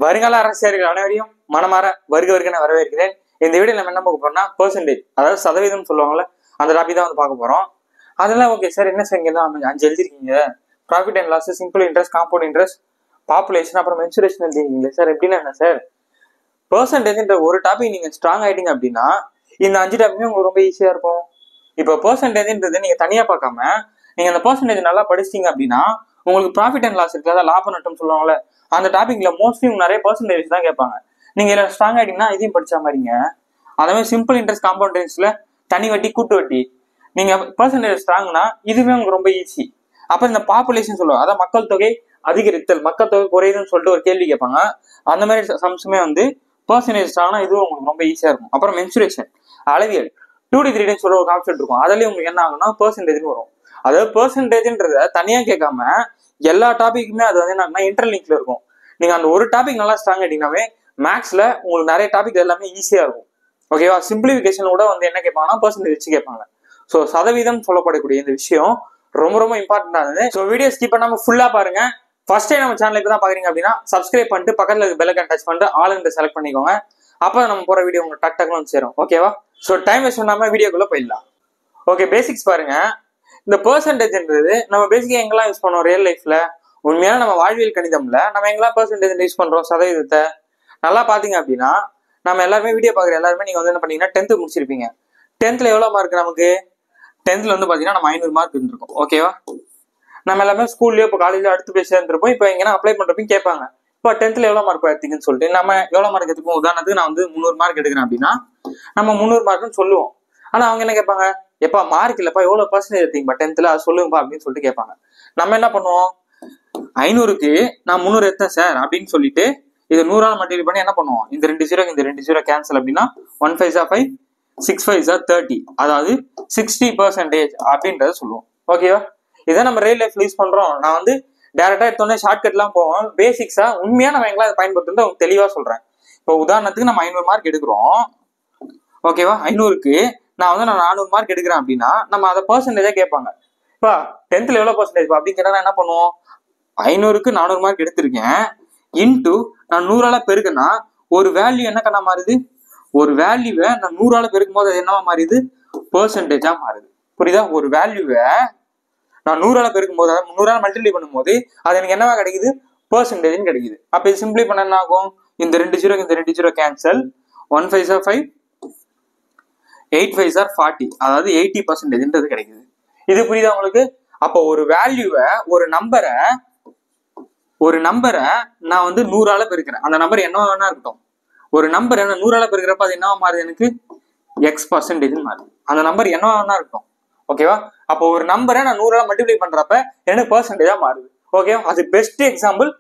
வருங்கால அரசியர்கள் அனைவரையும் மனமாற வருக வரவேற்கிறேன். இந்த வீடியோ நம்ம என்ன பார்க்க போறோம்னா பெர்சன்டேஜ், அதாவது சதவீதம் சொல்லுவாங்கல்ல, அந்த டாபிக் தான் வந்து பார்க்க போறோம். அதெல்லாம் ஓகே சார், என்ன சார் இங்கே தான் 5 எழுதிருக்கீங்க, profit and loss, simple interest, compound interest, population, அப்புறம் மென்சுரேஷன் எழுதிருக்கீங்களே சார், எப்படின்னா என்ன சார்? பெர்சன்டேஜ்ன்ற ஒரு டாபிக் நீங்க ஸ்ட்ராங் ஆயிட்டீங்க அப்படின்னா இந்த 5 டாபிக்கும் உங்களுக்கு ரொம்ப ஈஸியா இருக்கும். இப்போ பெர்சன்டேஜ்ன்றது நீங்க தனியா பார்க்காம நீங்க அந்த பெர்சன்டேஜ் நல்லா படிச்சிட்டீங்க அப்படின்னா உங்களுக்கு ப்ராஃபிட் அண்ட் லாஸ் இருக்காத, லாப நட்டம் சொல்லுவாங்கல்ல, அந்த டாபிக்ல மோஸ்ட்லி நிறைய பெர்சன்டேஜ் தான் கேட்பாங்க. நீங்க இதுல ஸ்ட்ராங் ஆயிட்டீங்கன்னா இதையும் படிச்சா மாதிரிங்க. அதே மாதிரி சிம்பிள் இன்ட்ரெஸ்ட், காம்பவுண்ட் இன்ட்ரெஸ்ட்ல தனி வட்டி, கூட்டு வட்டி, நீங்க பெர்சன்டேஜ் ஸ்ட்ராங்னா இதுவே உங்களுக்கு ரொம்ப ஈஸி. அப்ப இந்த பாப்புலேஷன் சொல்லுவாங்க, அதான் மக்கள் தொகை அதிகரித்தல், மக்கள் தொகை குறையுதுன்னு சொல்லிட்டு ஒரு கேள்வி கேட்பாங்க. அந்த மாதிரி சம்ஸுமே வந்து பெர்சன்டேஜ் ஸ்ட்ராங்னா இதுவும் உங்களுக்கு ரொம்ப ஈஸியா இருக்கும். அப்புறம் மென்சுரேஷன், அளவியல், 2D 3D சொல்ற ஒரு கான்செப்ட் இருக்கும். அதுலயும் உங்களுக்கு என்ன ஆகும்னா பெர்சன்டேஜ்னு வரும். அதாவது பெர்சன்டேஜ்ன்றத தனியா கேட்காம எல்லா டாபிக்குமே அது வந்து என்னன்னா இன்டர்லிங்க்ல இருக்கும். நீங்க அந்த ஒரு டாபிக் நல்லா ஸ்ட்ராங் ஆயிட்டீங்கன்னாவே மேக்ஸ்ல உங்களுக்கு நிறைய டாபிக் எல்லாமே ஈஸியா இருக்கும். ஓகேவா? சிம்பிளிஃபிகேஷன் கூட வந்து என்ன கேட்பாங்கன்னா பெர்சன்டேஜ் வச்சு கேட்பாங்க. ஸோ சதவீதம் சொல்லப்படக்கூடிய இந்த விஷயம் ரொம்ப ரொம்ப இம்பார்ட்டன்டானது. ஸோ வீடியோ ஸ்கிப் பண்ணாம ஃபுல்லா பாருங்க. ஃபர்ஸ்ட் டைம் நம்ம சேனல் இப்போ தான் பாக்குறீங்க அப்படின்னா சப்ஸ்கிரைப் பண்ணிட்டு பக்கத்துல இருக்க பெல் ஐகான் டச் பண்ணிட்டு ஆல் செலக்ட் பண்ணிக்கோங்க. அப்போ நம்ம போற வீடியோ உங்களுக்கு டக்குன்னு வந்து சேரும். ஓகேவா? ஸோ டைம் வேஸ்ட் பண்ணாம வீடியோக்குள்ள போயிடலாம். ஓகே, பேசிக்ஸ் பாருங்க. இந்த பெர்சன்டேஜ்ன்றது நம்ம பேசிக்கா எங்கெல்லாம் யூஸ் பண்ணுவோம் ரியல் லைஃப்ல? உண்மையான நம்ம வாழ்வியல் கணிதம்ல நம்ம எங்கெல்லாம் பெர்சன்டேஜ் யூஸ் பண்றோம், சதவீதத்தை நல்லா பாத்தீங்க அப்படின்னா நம்ம எல்லாருமே வீடியோ பாக்குற எல்லாருமே நீங்க வந்து என்ன பண்ணீங்கன்னா 10th முடிச்சிருப்பீங்க. 10th எவ்வளவு மார்க் நமக்கு? 10th வந்து பாத்தீங்கன்னா நம்ம 500 மார்க் இருந்திருக்கும். ஓகேவா? நம்ம எல்லாமே ஸ்கூல்லயோ இப்போ காலேஜ்ல அடுத்து போய் சேர்ந்துருப்போம். இப்போ எங்கன்னா அப்ளை பண்றப்பையும் கேட்பாங்க, இப்போ 10th எவ்வளவு மார்க் எடுத்தீங்கன்னு சொல்லிட்டு நம்ம எவ்வளவு மார்க் எடுத்துப்போம். உதாரணத்துக்கு நான் வந்து 300 மார்க் எடுக்கிறேன் அப்படின்னா நம்ம 300 மார்க்னு சொல்லுவோம். ஆனா அவங்க என்ன கேட்பாங்க, எப்பா மார்க் இல்லப்பா எவ்வளவு பர்சன்டேஜ் எடுத்தீங்கப்பா 10th அது சொல்லுங்கப்பா அப்படின்னு சொல்லிட்டு கேட்பாங்க. நம்ம என்ன பண்ணுவோம், 500க்கு நான் 300 எடுத்தேன் சார் அப்படின்னு சொல்லிட்டு இது 100 மல்டிப்ளை பண்ணி என்ன பண்ணுவோம், இந்த 2 0 இந்த 2 0 கேன்சல் அப்படின்னா 1 5 5 6 5 30, அதாவது 60% அப்படின்றத சொல்லுவோம். ஓகேவா? இதை நம்ம ரியல் லைஃப்ல யூஸ் பண்றோம். நான் வந்து டைரக்டா எடுத்தோடனே ஷார்ட்கட்லாம் போவோம். பேசிக்ஸா உண்மையா நம்ம எங்கெல்லாம் அதை பயன்படுத்துறது அவங்க தெளிவா சொல்றேன். இப்போ உதாரணத்துக்கு நம்ம 500 மார்க் எடுக்கிறோம். ஓகேவா? 500க்கு நான் 400 மார்க் எடுக்கிறேன் அப்படின்னா நம்ம அதை பெர்சன்டேஜா கேட்பாங்க. இப்போ 10th எவ்வளவு பர்சன்டேஜ் அப்படின்னு கேட்டா என்ன பண்ணுவோம், 500க்கு 400 மார்க் எடுத்திருக்கேன் இன்டூ நான் 100ஆல பெருக்குன்னா ஒரு வேல்யூ என்ன கண்ணா மாறுது, ஒரு வேல்யூவை நான் 100ஆல பெருக்கும் போது அது என்னவா மாறுது, பெர்சன்டேஜா மாறுது. புரியுதா? ஒரு வேல்யூவை நான் 100ஆல பெருக்கும் போது, அதாவது 300ஆல மல்டிப்ளை பண்ணும் போது அது எனக்கு என்னவா கிடைக்குது, பெர்சன்டேஜ் கிடைக்குது. அப்ப இது சிம்பிளை பண்ண என்ன ஆகும், இந்த 2 0 இந்த 2 0 கேன்சல், 1 5 5 8 5 40, அதாவது 80% கிடைக்குது. இது புரியுதா உங்களுக்கு? அப்போ ஒரு வேல்யூவை ஒரு நம்பரை நான் வந்து 100ஆல பெருக்கிறேன். அந்த நம்பர் என்னவா வேணா இருக்கட்டும். ஒரு நம்பர் என்ன 100ஆல பெருக்கிறப்ப அது என்னவா மாறுது, எனக்கு X% மாறுது. அந்த நம்பர் என்னவா வேணா இருக்கட்டும். ஓகேவா? அப்போ ஒரு நம்பரை நான் 100ஆல மல்டிப்ளை பண்றப்ப எனக்கு பெர்சன்டேஜா மாறுது. ஓகேவா? அது பெஸ்ட் எக்ஸாம்பிள்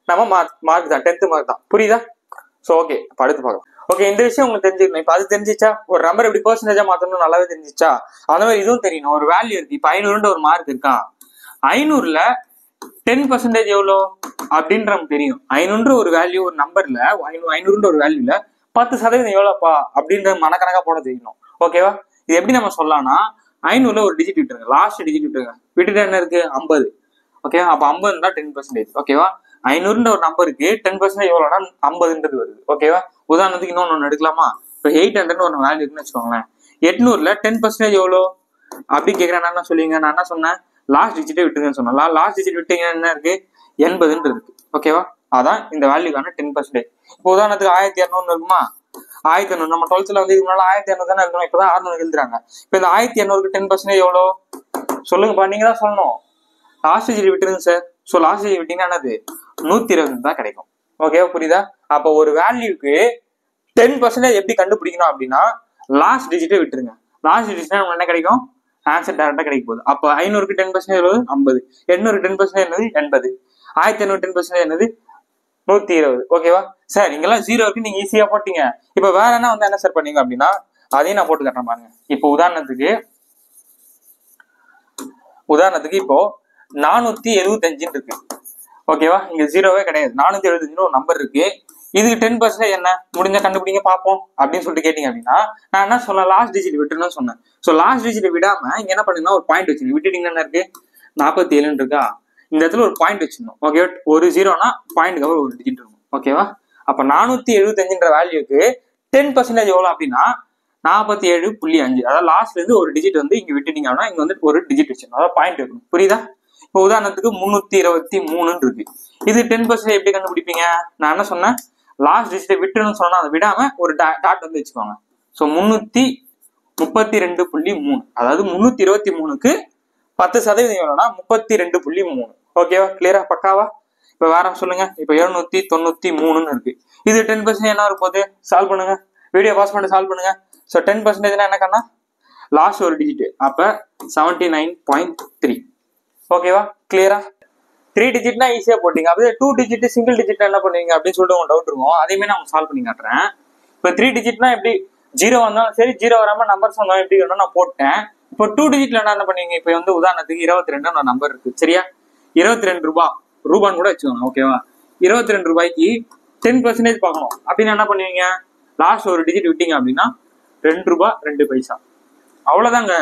நம்ம மார்க் தான், 10th மார்க் தான். புரியுதா? ஸோ ஓகே, இப்போ அடுத்து பார்க்கலாம். ஓகே, இந்த விஷயம் உங்களுக்கு தெரிஞ்சுக்கணும். இப்போ அது தெரிஞ்சிச்சா, ஒரு நம்பர் எப்படி பெர்சன்டேஜா மாத்தணும் நல்லாவே தெரிஞ்சிச்சா? அந்த மாதிரி இதுவும் தெரியணும். ஒரு வேல்யூ இருக்கு, இப்போ 500 ஒரு மார்க் இருக்கா, 500ல 10% எவ்வளோ அப்படின்ற நமக்கு தெரியும். 500 ஒரு வேல்யூ, ஒரு நம்பர்ல 500 ஒரு வேல்யூல 10% எவ்வளோப்பா அப்படின்ற மனக்கணக்கா போட தெரியணும். ஓகேவா? இது எப்படி நம்ம சொல்லலாம்னா, 500ல ஒரு டிஜிட் விட்டுருங்க, லாஸ்ட் டிஜிட் விட்டுருங்க, விட்டுட்டு என்ன இருக்கு 50. ஓகேவா? அப்போ 50 தான் 10%. ஓகேவா? 500 ஒரு நம்பருக்கு 10% எவ்வளோனா 50 வருது. ஓகேவா? உதாரணத்துக்கு இன்னொன்னு எடுக்கலாமா, இப்போ 800 ஒரு வேல்யூ இருக்குன்னு வச்சுக்கோங்களேன். 800ல 10% எவ்வளோ அப்படி கேட்குறேன். நான் என்ன சொல்லுவீங்க, நான் என்ன சொன்னேன், லாஸ்ட் டிஜிட்டே விட்டுருங்கன்னு சொன்னேன். லாஸ்ட் டிஜிட் விட்டீங்கன்னா என்ன இருக்கு, 80 இருக்கு. ஓகேவா? அதான் இந்த வேல்யூக்கான 10%. இப்போ உதாரணத்துக்கு 1200 இருக்குமா, 1200 நம்ம 12th வந்து இதுக்கு முன்னாடி 1200 தானே இருக்கணும், இப்பதான் 600 எழுதுறாங்க. இப்போ இந்த 1200க்கு 10% எவ்வளோ சொல்லுங்கப்பா, நீங்க தான் சொல்லணும். லாஸ்ட் டிஜிட் விட்டுருங்க சார். ஸோ லாஸ்ட் டிஜிட் விட்டீங்கன்னா என்னது, 120 தான் கிடைக்கும். ஓகேவா? புரியுதா? அப்போ ஒரு வேல்யூக்கு 10% எப்படி கண்டுபிடிக்கணும் அப்படின்னா லாஸ்ட் டிஜிட்டே விட்டுருங்க. லாஸ்ட் டிஜிட்னா நம்ம என்ன கிடைக்கும், ஆன்சர் டேரக்டா கிடைக்க போகுது. அப்போ 500க்கு 10% எவ்வளவு, 50. 800க்கு 10% என்னது 80. 1500 10% என்னது 120. ஓகேவா சார்? இங்கெல்லாம் 0 இருக்கு, நீங்க ஈஸியா போட்டீங்க. இப்போ வேற என்ன வந்து என்ன சார் பண்ணீங்க அப்படின்னா அதையும் நான் போட்டு காட்டுறேன் பாருங்க. இப்போ உதாரணத்துக்கு இப்போ 475 இருக்கு. ஓகேவா? இங்க 0வே கிடையாது, 475 ஒரு நம்பர் இருக்கு. இதுக்கு 10% என்ன முடிஞ்ச கண்டுபிடிங்க பார்ப்போம் அப்படின்னு சொல்லிட்டு கேட்டீங்க அப்படின்னா நான் என்ன சொன்னேன், லாஸ்ட் டிஜிட் விட்டுருன்னு சொன்னேன். ஸோ லாஸ்ட் டிஜிட் விடாம இங்க என்ன பண்ணுங்கன்னா ஒரு பாயிண்ட் வச்சிருக்கீங்க. விட்டுட்டீங்கன்னா என்ன இருக்கு, 47 இருக்கா, இந்த இடத்துல ஒரு பாயிண்ட் வச்சிடணும். ஓகே, ஒரு 0னா பாயிண்ட்க்கு ஒரு டிஜிட் இருக்கும். ஓகேவா? அப்ப 475ன்ற வேல்யூக்கு 10% எவ்வளவு அப்படின்னா 47.5. அதாவது லாஸ்ட்ல இருந்து ஒரு டிஜிட் வந்து இங்க விட்டுட்டீங்க அப்படின்னா இங்க வந்து ஒரு டிஜிட் வச்சிடணும், அதாவது பாயிண்ட் இருக்கணும். புரியுதா? இப்போ உதாரணத்துக்கு 323 இருக்கு. இது 10% எப்படி கண்டுபிடிப்பீங்க? நான் என்ன சொன்னேன், லாஸ்ட் டிஜிட்டை விட்டுன்னு சொன்னா அதை விடாம ஒரு டாட் வந்து வச்சுக்கோங்க. ஸோ 332.3, அதாவது 323க்கு 10% எவ்வளோனா 32.3. ஓகேவா? கிளியரா? பக்காவா? இப்ப வேற சொல்லுங்க. இப்ப 793 இருக்கு. இது 10% என்ன இருக்கும்? சால்வ் பண்ணுங்க, வீடியோ பாஸ் பண்ணி சால்வ் பண்ணுங்க. ஸோ 10% என்ன கண்ணா, லாஸ்ட் ஒரு டிஜிட், அப்ப 79.3. ஓகேவா? கிளியரா? 3 டிஜிட்னா ஈஸியா போட்டீங்க. அப்படியே 2 டிஜிட் சிங்கிள் டிஜிட் என்ன பண்ணுவீங்க அப்படின்னு சொல்லிட்டு உங்களுக்கு டவுட் இருக்கும். அதேமே நான் சால்வ் பண்ணி காட்டுறேன். இப்ப 3 டிஜிட்னா எப்படி 0 வந்தாலும் சரி, 0 வராம நம்பர்ஸ் வந்தாலும் எப்படி வேணும் நான் போட்டேன். இப்போ 2 டிஜிட்ல என்ன பண்ணுவீங்க? இப்ப வந்து உதாரணத்துக்கு 22 நம்பர் இருக்கு, சரியா? 22 ரூபாய், ரூபான்னு கூட வச்சுக்கோங்க. ஓகேவா? 22 ரூபாய்க்கு 10% பார்க்கணும் அப்படின்னு என்ன பண்ணுவீங்க? லாஸ்ட் ஒரு டிஜிட் விட்டீங்க அப்படின்னா 2 ரூபாய் 2 பைசா. அவ்வளவுதாங்க.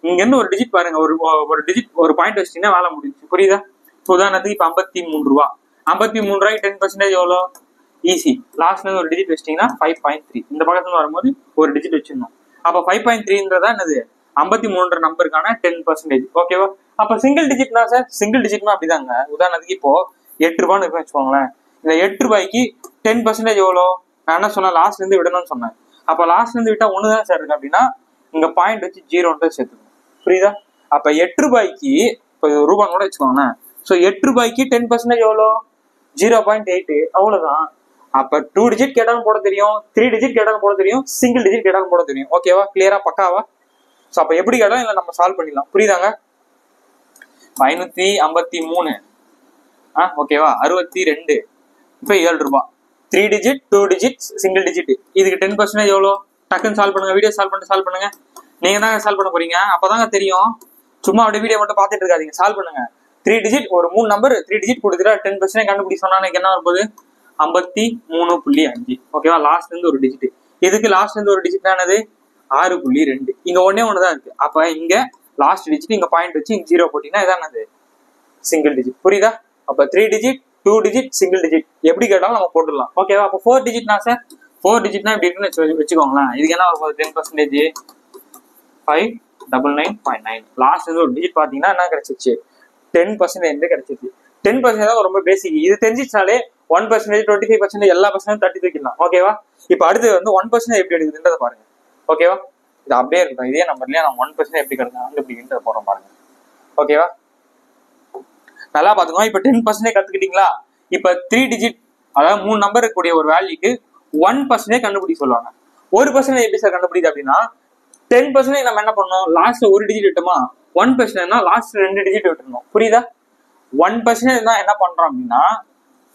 இங்க இருந்து ஒரு டிஜிட் பாருங்க, ஒரு டிஜிட் ஒரு பாயிண்ட் வச்சிட்டீங்கன்னா வேலை முடிஞ்சு. புரியுதா? உதாரணத்துக்கு இப்ப 53 ரூபா, 53 ரூபாய்க்கு 10% எவ்வளோ? ஈஸி. லாஸ்ட்ல இருந்து ஒரு டிஜிட் வச்சிட்டீங்கன்னா 5.3. இந்த பக்கத்துல வரும்போது ஒரு டிஜிட் வச்சிடணும். அப்ப 5.3ன்றதா என்னது? 53 நம்பருக்கான 10%. ஓகேவா? அப்ப சிங்கிள் டிஜிட்னா சார், சிங்கிள் டிஜிட்னா அப்படிதாங்க. உதாரணத்துக்கு இப்போ 8 ரூபான்னு இருக்குன்னு வச்சுக்கோங்களேன். இந்த 8 ரூபாய்க்கு 10% எவ்வளோ? நான் என்ன சொன்னேன், லாஸ்ட்ல இருந்து விடணும்னு சொன்னேன். அப்ப லாஸ்ட்ல இருந்து விட்டா ஒண்ணுதான் சார் இருக்கு அப்படின்னா இங்க பாயிண்ட் வச்சு 0 சேர்த்துக்கணும். புரியுதா? அப்ப 8 ரூபாய்க்கு இப்போ ரூபான்னு கூட வச்சுக்கோங்களேன். ஸோ 8 ரூபாய்க்கு 10% எவ்வளோ? 0.8. அவ்வளவுதான். அப்ப 2 டிஜிட் கேட்டாலும் போட தெரியும், 3 டிஜிட் கேட்டாலும் போட தெரியும், சிங்கிள் டிஜிட் கேட்டாலும் போட தெரியும். ஓகேவா? கிளியரா? பக்காவா? ஸோ அப்ப எப்படி கேட்டாலும் இல்லை நம்ம சால்வ் பண்ணிடலாம். புரியுதாங்க? 553, ஓகேவா? 62, இப்போ 7 ரூபாய். 3 டிஜிட், 2 டிஜிட், சிங்கிள் டிஜிட். இதுக்கு 10% எவ்வளோ? டக்குன்னு சால்வ் பண்ணுங்க, வீடியோ சால்வ் பண்ணுங்க. நீங்க தாங்க சால்வ் பண்ண போறீங்க, அப்பதாங்க தெரியும். சும்மா அப்படியே வீடியோ மட்டும் பார்த்துட்டு இருக்காதீங்க, சால்வ் பண்ணுங்க. 3 டிஜிட், ஒரு 3 நம்பர் 3 டிஜிட் கொடுத்துட்டா 10% கண்டுபிடி சொன்னா என்ன வரும்போது 53.5. ஓகேவா? லாஸ்ட்ல இருந்து ஒரு டிஜிட். இதுக்கு லாஸ்ட்ல இருந்து ஒரு டிஜிட் ஆனது 6.2. இங்க ஒன்னே ஒண்ணுதான் இருக்கு. அப்ப இங்க லாஸ்ட் டிஜிட் இங்க பாயிண்ட் வச்சு இங்க 0 போட்டீங்கன்னா இதானது சிங்கிள் டிஜிட். புரியுதா? அப்ப 3 டிஜிட், 2 டிஜிட், சிங்கிள் டிஜிட் எப்படி கேட்டாலும் நம்ம போட்டுடலாம். ஓகேவா? அப்ப 4 டிஜிட்னா சார், 4 டிஜிட்னா இப்படி இருக்குன்னு வச்சுக்கோங்களேன். இதுக்கு என்ன வரும்போது 10%, 599.9. லாஸ்ட் இருந்து ஒரு டிஜிட் பாத்தீங்கன்னா என்ன கிடைச்சிச்சு? 10% கிடைச்சிச்சு. 10% தான் ரொம்ப பேசிக். இது தெரிஞ்சிச்சாலே 1%, 25% எல்லா பர்சன்டும் தட்டி தூக்கிடலாம். ஓகேவா? இப்ப அடுத்து வந்து 1% எப்படி எடுக்குதுன்றத பாருங்க. ஓகேவா? இது அப்படியே இருக்கும். இதே நம்பர்லயே நான் 1% எப்படி கிடைக்கும் எப்படின்றத போறோம் பாருங்க. ஓகேவா? நல்லா பாத்துக்கோங்க. இப்ப 10% கத்துக்கிட்டீங்களா? இப்ப 3 டிஜிட், அதாவது 3 நம்பர் இருக்கக்கூடிய ஒரு வேல்யூக்கு 1% கண்டுபிடி சொல்லுவாங்க. 1% எப்படி சார் கண்டுபிடிது அப்படின்னா 10% நம்ம என்ன பண்ணோம், லாஸ்ட்ல ஒரு டிஜிட் விட்டோமா, 1% லாஸ்ட் 2 டிஜிட் விட்டுருணும். புரியுதா? 1% தான் என்ன பண்றோம் அப்படின்னா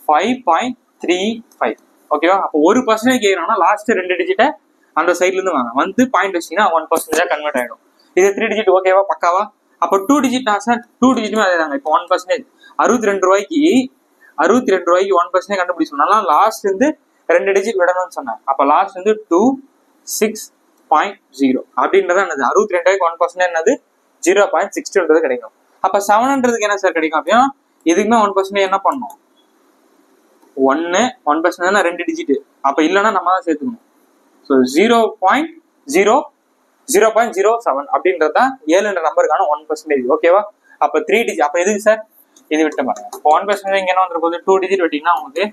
5.35. ஓகேவா? அப்போ 1% கேட்கறாங்கன்னா லாஸ்ட் 2 டிஜிட்டை அந்த சைட்ல இருந்து வாங்க, வந்து பாயிண்ட் வச்சீங்கன்னா 1% கன்வெர்ட் ஆயிடும். இது 3 டிஜிட். ஓகேவா? பக்காவா? அப்போ 2 டிஜிட் சார், 2 டிஜிட்டுமே அதே தாங்க. இப்போ 1%, 62 ரூபாய்க்கு 1% கண்டுபிடி சொன்னாலும் லாஸ்ட் இருந்து 2 டிஜிட் விடணும்னு சொன்னேன். அப்ப லாஸ்ட் வந்து 26.0 அப்படின்றத என்னது 62 ரூபாய்க்கு 1% என்னது 0.60 கிடைக்கும். அப்ப 700க்கு என்ன சார் கிடைக்கும் அப்படின்னா இதுக்குமே 1% என்ன பண்ணும், 1% 2 டிஜிட். அப்ப இல்லைன்னா நம்ம தான் சேர்த்துக்கணும். ஸோ 0.07 அப்படின்றத 7 நம்பருக்கான 1%. ஓகேவா? அப்ப 3 டிஜிட். அப்ப எதுக்கு சார் இது விட்டு பாருங்க. இப்போ 1% இங்க என்ன வந்துரு போது 2 டிஜிட் வெட்டிங்கன்னா உங்களுக்கு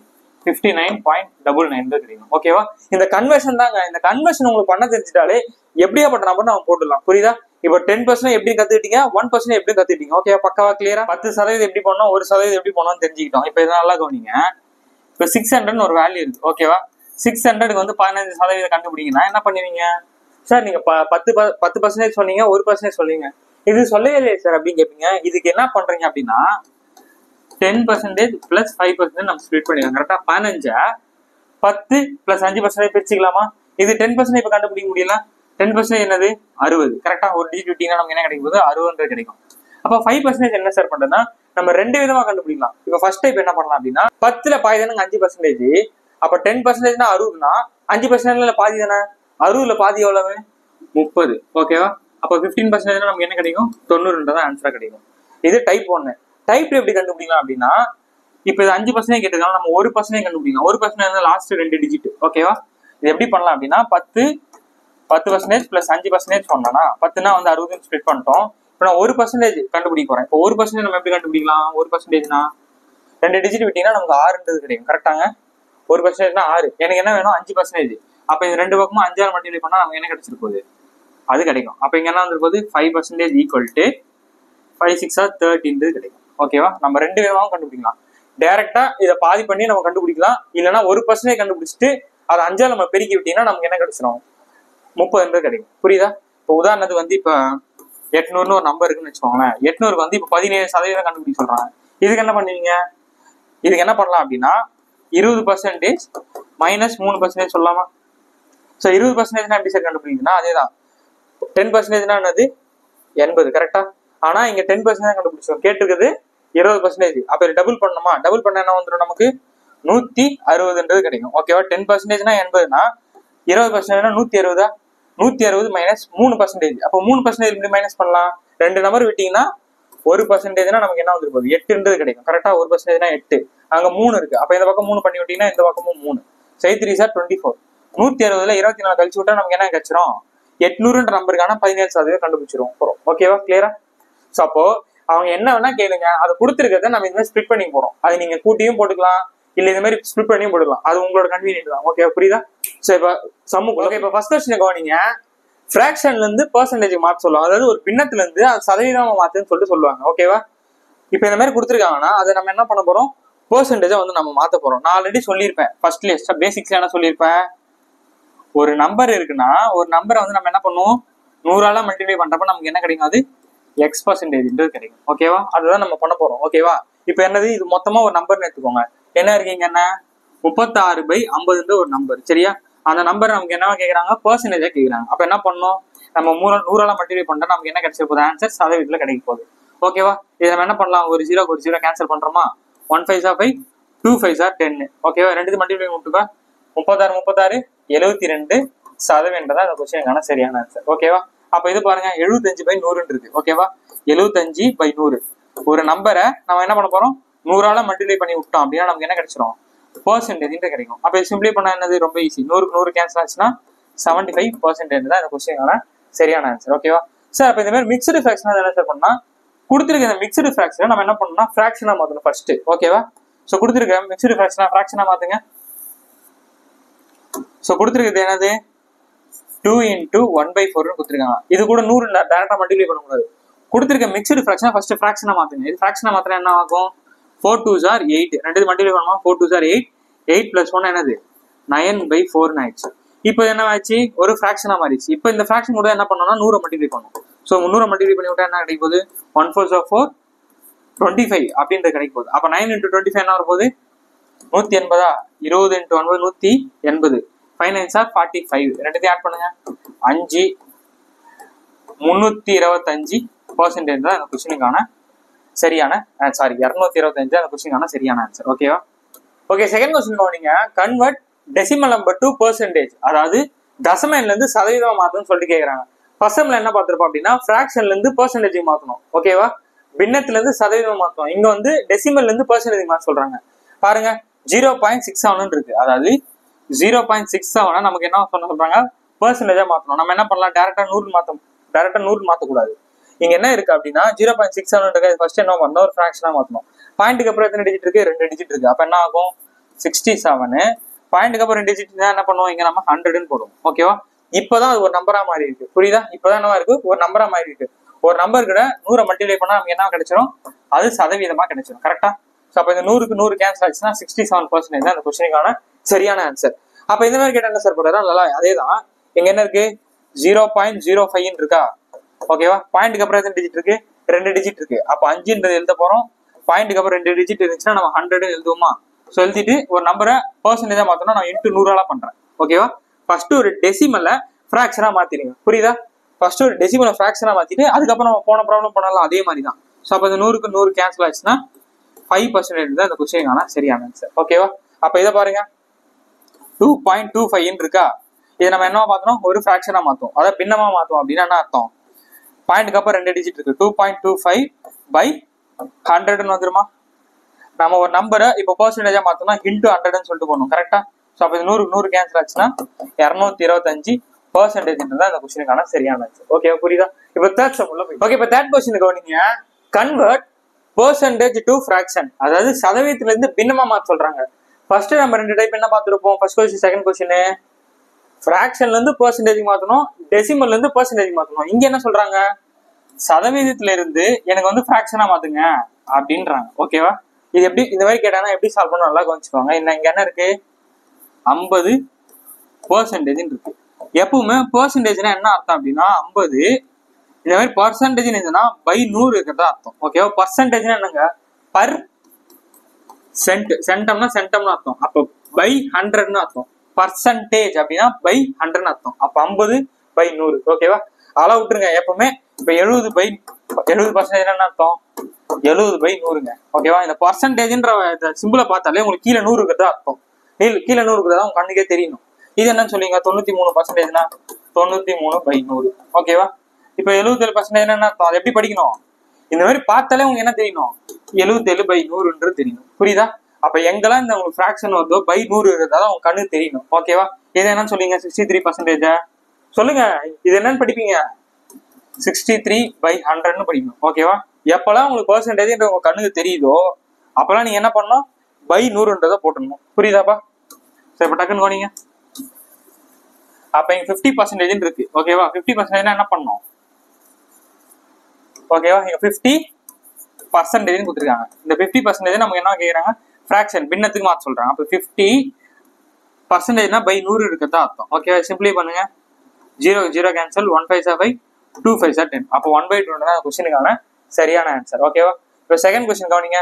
59.99 கிடைக்கும். ஓகேவா? இந்த கன்வர்ஷன் தாங்க. இந்த கன்வர்ஷன் உங்களுக்கு பண்ண தெரிஞ்சிட்டாலே எப்படியாப்பட்ட நம்பர் நம்ம போட்டுடலாம். புரியுதா? இப்போ 10% எப்படி கத்துக்கிட்டீங்க, 1% எப்படி கத்துக்கிட்டீங்க. ஓகே, பக்காவா கிளியரா? 10% எப்படி பண்ணோம், 1% எப்படி பண்ணோம்னு தெரிஞ்சுக்கிட்டோம். இப்போ இதெல்லாம் நல்லா கவனிங்க. இப்போ 600 ஒரு வேல்யூ இருக்கு. ஓகேவா? 600க்கு வந்து 15% கண்டுபிடிங்கன்னா என்ன பண்ணுவீங்க சார்? நீங்க 10% சொன்னீங்க, 1% சொன்னீங்க, இது சொல்லவே இல்லையே சார் அப்படின்னு கேட்பீங்க. இதுக்கு என்ன பண்றீங்க அப்படின்னா 10% plus 5% நம்ம ஸ்ப்ளிட் பண்ணிக்கலாம். கரெக்டா? 15 10 plus 5% பிரிச்சுக்கலாமா? இது 10% இப்ப கண்டுபிடிக்க முடியல. 10% என்னது 60. கரெக்டா? ஒரு டிஜிட் விட்டீங்கன்னா நமக்கு என்ன கிடைக்கும் போது 60 கிடைக்கும். அப்ப 5% என்ன சார் பண்றதுன்னா நம்ம 2 விதமா கண்டுபிடிக்கலாம். இப்ப ஃபர்ஸ்ட் டைப் என்ன பண்ணலாம் அப்படின்னா 10ல பாதி தானே 5%. அப்ப 10%னா 60னா 5% பாதி தானே. 60ல பாதி எவ்வளவு? 30. ஓகேவா? அப்ப 15% நமக்கு என்ன கிடைக்கும்? 90ன்றதான் ஆன்சரா கிடைக்கும். இது டைப் 1. டைப் எப்படி கண்டுபிடிக்கலாம் அப்படின்னா இப்போ இது 5% கேட்டிருக்காங்க, நம்ம 1% கண்டுபிடிக்கலாம். 1% லாஸ்ட் 2 டிஜிட். ஓகேவா? இது எப்படி பண்ணலாம் அப்படின்னா 10% பிளஸ் 5% சொன்னா 10னா வந்து 60 ஸ்ப்ளிட் பண்ணிட்டோம். இப்போ நான் 1% கண்டுபிடிக்க போறேன். இப்போ 1% நம்ம எப்படி கண்டுபிடிக்கலாம்? 1%னா 2 டிஜிட் விட்டீங்கன்னா நமக்கு 6 கிடைக்கும். கரெக்டாங்க? 1%னா 6. எனக்கு என்ன வேணும்? 5%. அப்ப இந்த ரெண்டு பக்கமும் 5ஆல் மல்டிப்ளை பண்ணா நமக்கு என்ன கிடைச்சிட்டு போகுது? அது கிடைக்கும். அப்ப இங்க என்ன வந்துருப்போது? 5% ஈக்குவல் டு 5 6 13 கிடைக்கும். ஓகேவா? நம்ம ரெண்டு விதமாகவும் கண்டுபிடிக்கலாம். டைரக்டா இதை பாதி பண்ணி நம்ம கண்டுபிடிக்கலாம். இல்லைன்னா 1% கண்டுபிடிச்சிட்டு அதை 5ஆல் நம்ம பெருக்கி விட்டீங்கன்னா நமக்கு என்ன கிடைச்சிடும்? 30 கிடைக்கும். புரியுதா? இப்போ உதாரணத்துக்கு வந்து இப்ப 800 ஒரு நம்பர் இருக்குன்னு வச்சுக்கோங்களேன். 800 வந்து இப்ப 17% கண்டுபிடிக்க சொல்றாங்க. இதுக்கு என்ன பண்ணுவீங்க? இதுக்கு என்ன பண்ணலாம் அப்படின்னா 20% மைனஸ் 3% சொல்லலாமா? ஸோ 20% எப்படி சார் கண்டுபிடிக்குதுன்னா அதேதான். 10% என்னது? 80. கரெக்டா? ஆனா இங்க 10% கண்டுபிடிச்சோம். கேட்டுருக்குது 20%. அப்ப டபுள் பண்ணணுமா? டபுள் பண்ண என்ன வந்துடும்? நமக்கு 160 கிடைக்கும். ஓகேவா? 10%னா 80னா 20%னா 160. 160 மைனஸ் 3%. அப்போ 3% எப்படி மைனஸ் பண்ணலாம்? ரெண்டு நம்பர் விட்டீங்கன்னா 1%னா நமக்கு என்ன வந்துருக்கும்? 8 கிடைக்கும். கரெக்டா? 1%னா 8. அங்க 3 இருக்கு. அப்ப இந்த பக்கம் 3 பண்ணி விட்டீங்கன்னா இந்த பக்கமும் 3. 3 சார் 24. 160ல 24 கழிச்சு விட்டா நமக்கு என்ன கிடைச்சிரும்? 800 நம்பருக்கான 17% கண்டுபிடிச்சிரும். ஓகேவா? கிளியரா? ஸோ அப்போ அவங்க என்ன வேணா கேளுங்க, அதை கொடுத்துருக்கிறத நம்ம இந்த மாதிரி ஸ்பிளிட் பண்ணி போறோம். அது நீங்க கூட்டியும் போட்டுக்கலாம், இல்ல இந்த மாதிரி ஸ்பிளிட் பண்ணியும் போட்டுக்கலாம். அது உங்களோட கன்வீனியன்ட் தான். ஓகே, புரியுதா? ஸோ இப்போ சமூகம் ஓகே. இப்போ ஃபர்ஸ்ட் கொஸ்டின் கவனிங்க. ஃபிராக்ஷன்ல இருந்து பெர்சன்டேஜ் மாற்ற சொல்லுவாங்க. அதாவது ஒரு பின்னத்துல இருந்து அது சதவீதமா மாத்துன்னு சொல்லிட்டு சொல்லுவாங்க. ஓகேவா? இப்போ இந்த மாதிரி கொடுத்துருக்காங்கன்னா அதை நம்ம என்ன பண்ண போறோம்? பெர்சன்டேஜா வந்து நம்ம மாத்த போறோம். நான் ஆல்ரெடி சொல்லியிருப்பேன் ஃபர்ஸ்ட்ல பேசிக்ஸ்ல என்ன சொல்லியிருப்பேன்? ஒரு நம்பர் இருக்குன்னா ஒரு நம்பரை வந்து நம்ம என்ன பண்ணுவோம்? 100ஆல மல்டிப்ளை பண்றப்ப நமக்கு என்ன கிடைக்கும்? அது X% கிடைக்கும். ஓகேவா? அதுதான் நம்ம பண்ண போறோம். ஓகேவா? இப்போ என்னது? இது மொத்தமா ஒரு நம்பர்னு எடுத்துக்கோங்க. என்ன இருக்கீங்க? என்ன 36/50 ஒரு நம்பர். சரியா? அந்த நம்பர் நமக்கு என்னவா கேட்கறாங்க? பெர்சன்டேஜா கேட்கறாங்க. அப்ப என்ன பண்ணணும்? நம்ம 100ஆல மல்டிப்ளை பண்றா நமக்கு என்ன கிடைச்ச போகுது? ஆன்சர் சதவீதத்துல கிடைக்க போகுது. ஓகேவா? இதை நம்ம என்ன பண்ணலாம்? ஒரு 0 கேன்சல் பண்றோமா? 1 5 5, 2 5 10. ஓகேவா? ரெண்டு மல்டிப்ளை பண்ணிட்டுக்கா 36 72% அந்த கொஸ்டினுக்கான சரியான ஆன்சர். ஓகேவா? அப்ப இது பாருங்க 75/100 இருக்கு. ஓகேவா? 75/100 ஒரு நம்பரை நம்ம என்ன பண்ண போறோம்? 100ஆல மல்டிப்ளை பண்ணி விட்டோம் அப்படின்னா நமக்கு என்ன கிடைச்சிடும்? பெர்சன்டேஜ் கிடைக்கும். அப்ப சிம்பிளை பண்ண என்னது? ரொம்ப ஈஸி. 100க்கு 100 கேன்சல் ஆச்சுன்னா 75% தான் இந்த கொஸ்டினுக்கான சரியான ஆன்சர். ஓகேவா சார்? அப்ப இந்த மாதிரி மிக்சடு ஃபிராக்ஷன் என்ன சார் பண்ணா கொடுத்துருக்க இந்த மிக்சடு ஃபிராக்ஷனை நம்ம என்ன பண்ணணும்னா ஃபிராக்ஷனா மாத்தணும் ஃபர்ஸ்ட். ஓகேவா? ஸோ கொடுத்துருக்க மிக்சடு ஃபிராக்ஷனா மாத்துங்க. ஸோ கொடுத்துருக்கிறது என்னது? 2 × 1/4 கொடுத்துருக்காங்க. இது கூட 100 டைரக்டா மல்டிப்ளை பண்ண கூடாது. கொடுத்துருக்க மிக்சடு ஃபிராக்ஷனா ஃபர்ஸ்ட் ஃபிராக்ஷனா மாத்துங்க. இது ஃபிராக்ஷனா மாத்திரம் என்ன ஆகும்? 4 2s are 8. ரெண்டு மல்டிப்ளை பண்ணுமா? 4 2s are 8. 8 + 1 என்னது? 9/4 ஆயிடுச்சு. இப்போ என்ன ஆச்சு? ஒரு ஃபிராக்ஷனா மாறிடுச்சு. இப்போ இந்த ஃபிராக்ஷன் கூட என்ன பண்ணணும்னா 100 மல்டிப்ளை பண்ணும். ஸோ 100 மல்டிப்ளை பண்ணி விட்டா என்ன கிடைக்க போகுது? 1 4 4 25 அப்படின்றது கிடைக்க போகுது. அப்போ 9 × 25 என்ன வரப்போகுது? 180. 20 × 9 180. 5 9s are 45. ரெண்டுத்தையும் ஆட் பண்ணுங்க. 5 325% தான் இந்த கொஸ்டினுக்கான சரியான சாரி 225 அந்த கொஸ்டினுக்கான சரியான ஆன்சர். ஓகேவா? ஓகே, செகண்ட் கொஸ்டின் கவனிங்க. Convert decimal number to percentage, அதாவது தசம எண்ல இருந்து சதவீதமா மாத்தணும்னு சொல்லிட்டு கேக்குறாங்க. ஃபர்ஸ்ட் டைம்ல என்ன பார்த்திருப்போம் அப்படின்னா ஃபிராக்ஷன்ல இருந்து பெர்சன்டேஜ் மாத்தணும். ஓகேவா? பின்னத்துல இருந்து சதவீதம் மாத்தணும். இங்க வந்து டெசிமல்ல இருந்து பெர்சன்டேஜ் மாத்த சொல்றாங்க. பாருங்க 0.67 இருக்கு. அதாவது 0.67 நமக்கு என்ன சொல்ல சொல்றாங்க? பெர்சன்டேஜா மாத்தணும். நம்ம என்ன பண்ணலாம்? டேரக்டா 100 மாத்தக்கூடாது. இங்க என்ன இருக்கு அப்படின்னா 0.67 இருக்கு. ஃபர்ஸ்ட் என்ன பண்ணணும்? ஒரு ஃபிராக்ஷனா மாத்தணும். பாயிண்ட்டுக்கு அப்புறம் எத்தனை டிஜிட் இருக்கு? 2 டிஜிட் இருக்கு. அப்ப என்ன ஆகும்? 67. பாயிண்ட்டுக்கு அப்புறம் 2 டிஜிட் என்ன பண்ணுவோம்? இங்க நம்ம 100ன்னு போடுவோம். ஓகேவா? இப்பதான் அது ஒரு நம்பரா மாறி இருக்கு. புரியுதா? இப்பதான் என்னவா இருக்கு? ஒரு நம்பரா மாறி இருக்கு. ஒரு நம்பர் கூட 100 மல்டிப்ளை பண்ணா நமக்கு என்ன கிடைச்சிடும்? அது சதவீதமா கிடைச்சிடும். கரெக்டா? ஸோ அப்ப இந்த 100க்கு 100 கேன்சல் ஆச்சுன்னா 67% தான் அந்த கொஸ்டினுக்கான சரியான ஆன்சர். அப்ப இந்த மாதிரி கேட்டா என்ன சார் போடுறா? நல்லா அதேதான். இங்க என்ன இருக்கு? 0.05 இருக்கா? ஓகேவா? பாயிண்ட்டுக்கு அப்புறம் எத்தனை டிஜிட் இருக்கு? 2 டிஜிட் இருக்கு. அப்ப 5 எழுத போறோம். பாயிண்ட்டுக்கு அப்புறம் 2 டிஜிட் இருந்துச்சுன்னா நம்ம 100 எழுதுவோமா? ஸோ எழுதிட்டு ஒரு நம்பரை பெர்சன்டேஜா மாத்தணும். நான் இன்ட்டு 100ஆல பண்றேன். ஓகேவா? ஃபர்ஸ்ட் ஒரு டெசிமலை ஃபிராக்ஷனா மாத்திடுங்க. புரியுதா? ஃபர்ஸ்ட் ஒரு டெசிமலை ஃபிராக்ஷனா மாத்திட்டு அதுக்கப்புறம் நம்ம போன ப்ராப்ளம் பண்ணலாம் அதே மாதிரி தான். ஸோ அப்போ இந்த 100க்கு 100 கேன்சல் ஆச்சுன்னா 5% தான் இந்த கொஸ்டினுக்கான சரியான ஆன்சர். ஓகேவா? அப்ப இதை பாருங்க 2.25 இருக்கா? இதை நம்ம என்னவா மாத்தணும்? ஒரு ஃபிராக்ஷனா மாத்தோம். அதாவது பின்னமா மாத்தோம் அப்படின்னா என்ன அர்த்தம்? பாயிண்ட்டுக்கு அப்புறம் 2 டிஜிட் இருக்கு. 2.25/100 வந்துருமா? நம்ம ஒரு நம்பரை இப்போ பெர்சன்டேஜா மாத்தோம்னா இன்டூ 100ன்னு சொல்லிட்டு போகணும் கரெக்டா. ஸோ அப்போ இது 100 கேன்சல் ஆச்சுன்னா 225 பெர்சன்டேஜ்ன்றதான் இந்த கொஸ்டினுக்கான சரியான ஆன்சர். ஓகே புரியுதா? இப்போ தேர்ட் சம் உள்ள போய் ஓகே. இப்போ தேர்ட் கொஸ்டின் கவனிங்க. கன்வெர்ட் பெர்சன்டேஜ் டு ஃபிராக்ஷன், அதாவது சதவீதத்துல இருந்து பின்னமா மாத்த சொல்றாங்க. ஃபர்ஸ்ட் நம்ம 2 டைப் என்ன பார்த்துருப்போம், ஃபர்ஸ்ட் கொஸ்டின் செகண்ட் கொஸ்டின். ஃபிராக்ஷன்ல இருந்து பெர்சன்டேஜ் மாத்தணும், டெசிமல்ல இருந்து பெர்சன்டேஜ் மாத்தணும். இங்க என்ன சொல்றாங்க, சதவீதத்துல இருந்து எனக்கு வந்து ஃபிராக்ஷனா மாத்துங்க அப்படின்றாங்க. ஓகேவா? இது எப்படி இந்த மாதிரி கேட்டாங்கன்னா எப்படி சால்வ் பண்ண நல்லா கவனிச்சுக்கோங்க. இங்க என்ன இருக்கு, 50% இருக்கு. எப்பவுமே பெர்சன்டேஜ்னா என்ன அர்த்தம் அப்படின்னா 50, இந்த மாதிரி பர்சன்டேஜ் இருந்ததுன்னா பை 100 இருக்கிறதா அர்த்தம். ஓகேவா? பர்சன்டேஜ்னா என்னங்க, பர் சென்ட், சென்டம்னா சென்டம்னு அர்த்தம். அப்போ பை 100ன்னு அர்த்தம். பர்சன்டேஜ் அப்படின்னா பை 100ன்னு அர்த்தம். அப்ப 50/100. ஓகேவா? அதெல்லாம் விட்டுருங்க. எப்பவுமே இப்ப 70% என்ன அர்த்தம், 70/100ங்க. ஓகேவா? இந்த பர்சன்டேஜ்ன்ற சிம்பிளை பார்த்தாலே உங்களுக்கு கீழே 100 இருக்கிறதா அர்த்தம். கீழே 100 இருக்கிறதா உங்க கண்ணுக்கே தெரியணும். இது என்னன்னு சொல்லிங்க, 93%னா 93/100. ஓகேவா? இப்ப 77% என்ன அர்த்தம், அது எப்படி படிக்கணும், இந்த மாதிரி பார்த்தாலே உங்களுக்கு என்ன தெரியணும், 77/100ன்றது தெரியணும். புரியுதா? அப்ப எங்கெல்லாம் இந்த உங்களுக்கு ஃபிராக்ஷன் வருதோ பை 100 இருக்கிறதா உங்க கண்ணுக்கு தெரியணும். ஓகேவா? இது என்னன்னு சொல்லிங்க, 63%. சொல்லுங்க, இது என்னன்னு படிப்பீங்க, 63/100ன்னு படிக்கணும். ஓகேவா? எப்பெல்லாம் உங்களுக்கு பெர்சன்டேஜ் உங்க கண்ணுக்கு தெரியுதோ அப்பெல்லாம் நீங்க என்ன பண்ணணும், பை 100ன்றதை போட்டுடணும். புரியுதாப்பா? சரி, இப்ப டக்குன்னு போனீங்க. அப்ப இங்க 50% இருக்கு. ஓகேவா? 50% என்ன பண்ணணும், ஓகேவா? இங்க 50% கொடுத்துருக்காங்க. இந்த 50% நமக்கு என்ன கேக்குறாங்க, ஃபிராக்ஷன் பின்னத்துக்கு மாத்த சொல்றாங்க. அப்ப 50%னா பை 100 இருக்கிறதா அர்த்தம். ஓகேவா? சிம்பிளி பண்ணுங்க. 0 கேன்சல், 1 5 5, 2 5 10. அப்போ 1/2 தான் கொஸ்டினுக்கான சரியான ஆன்சர். ஓகேவா? இப்போ செகண்ட் கொஸ்டின் கவனிங்க.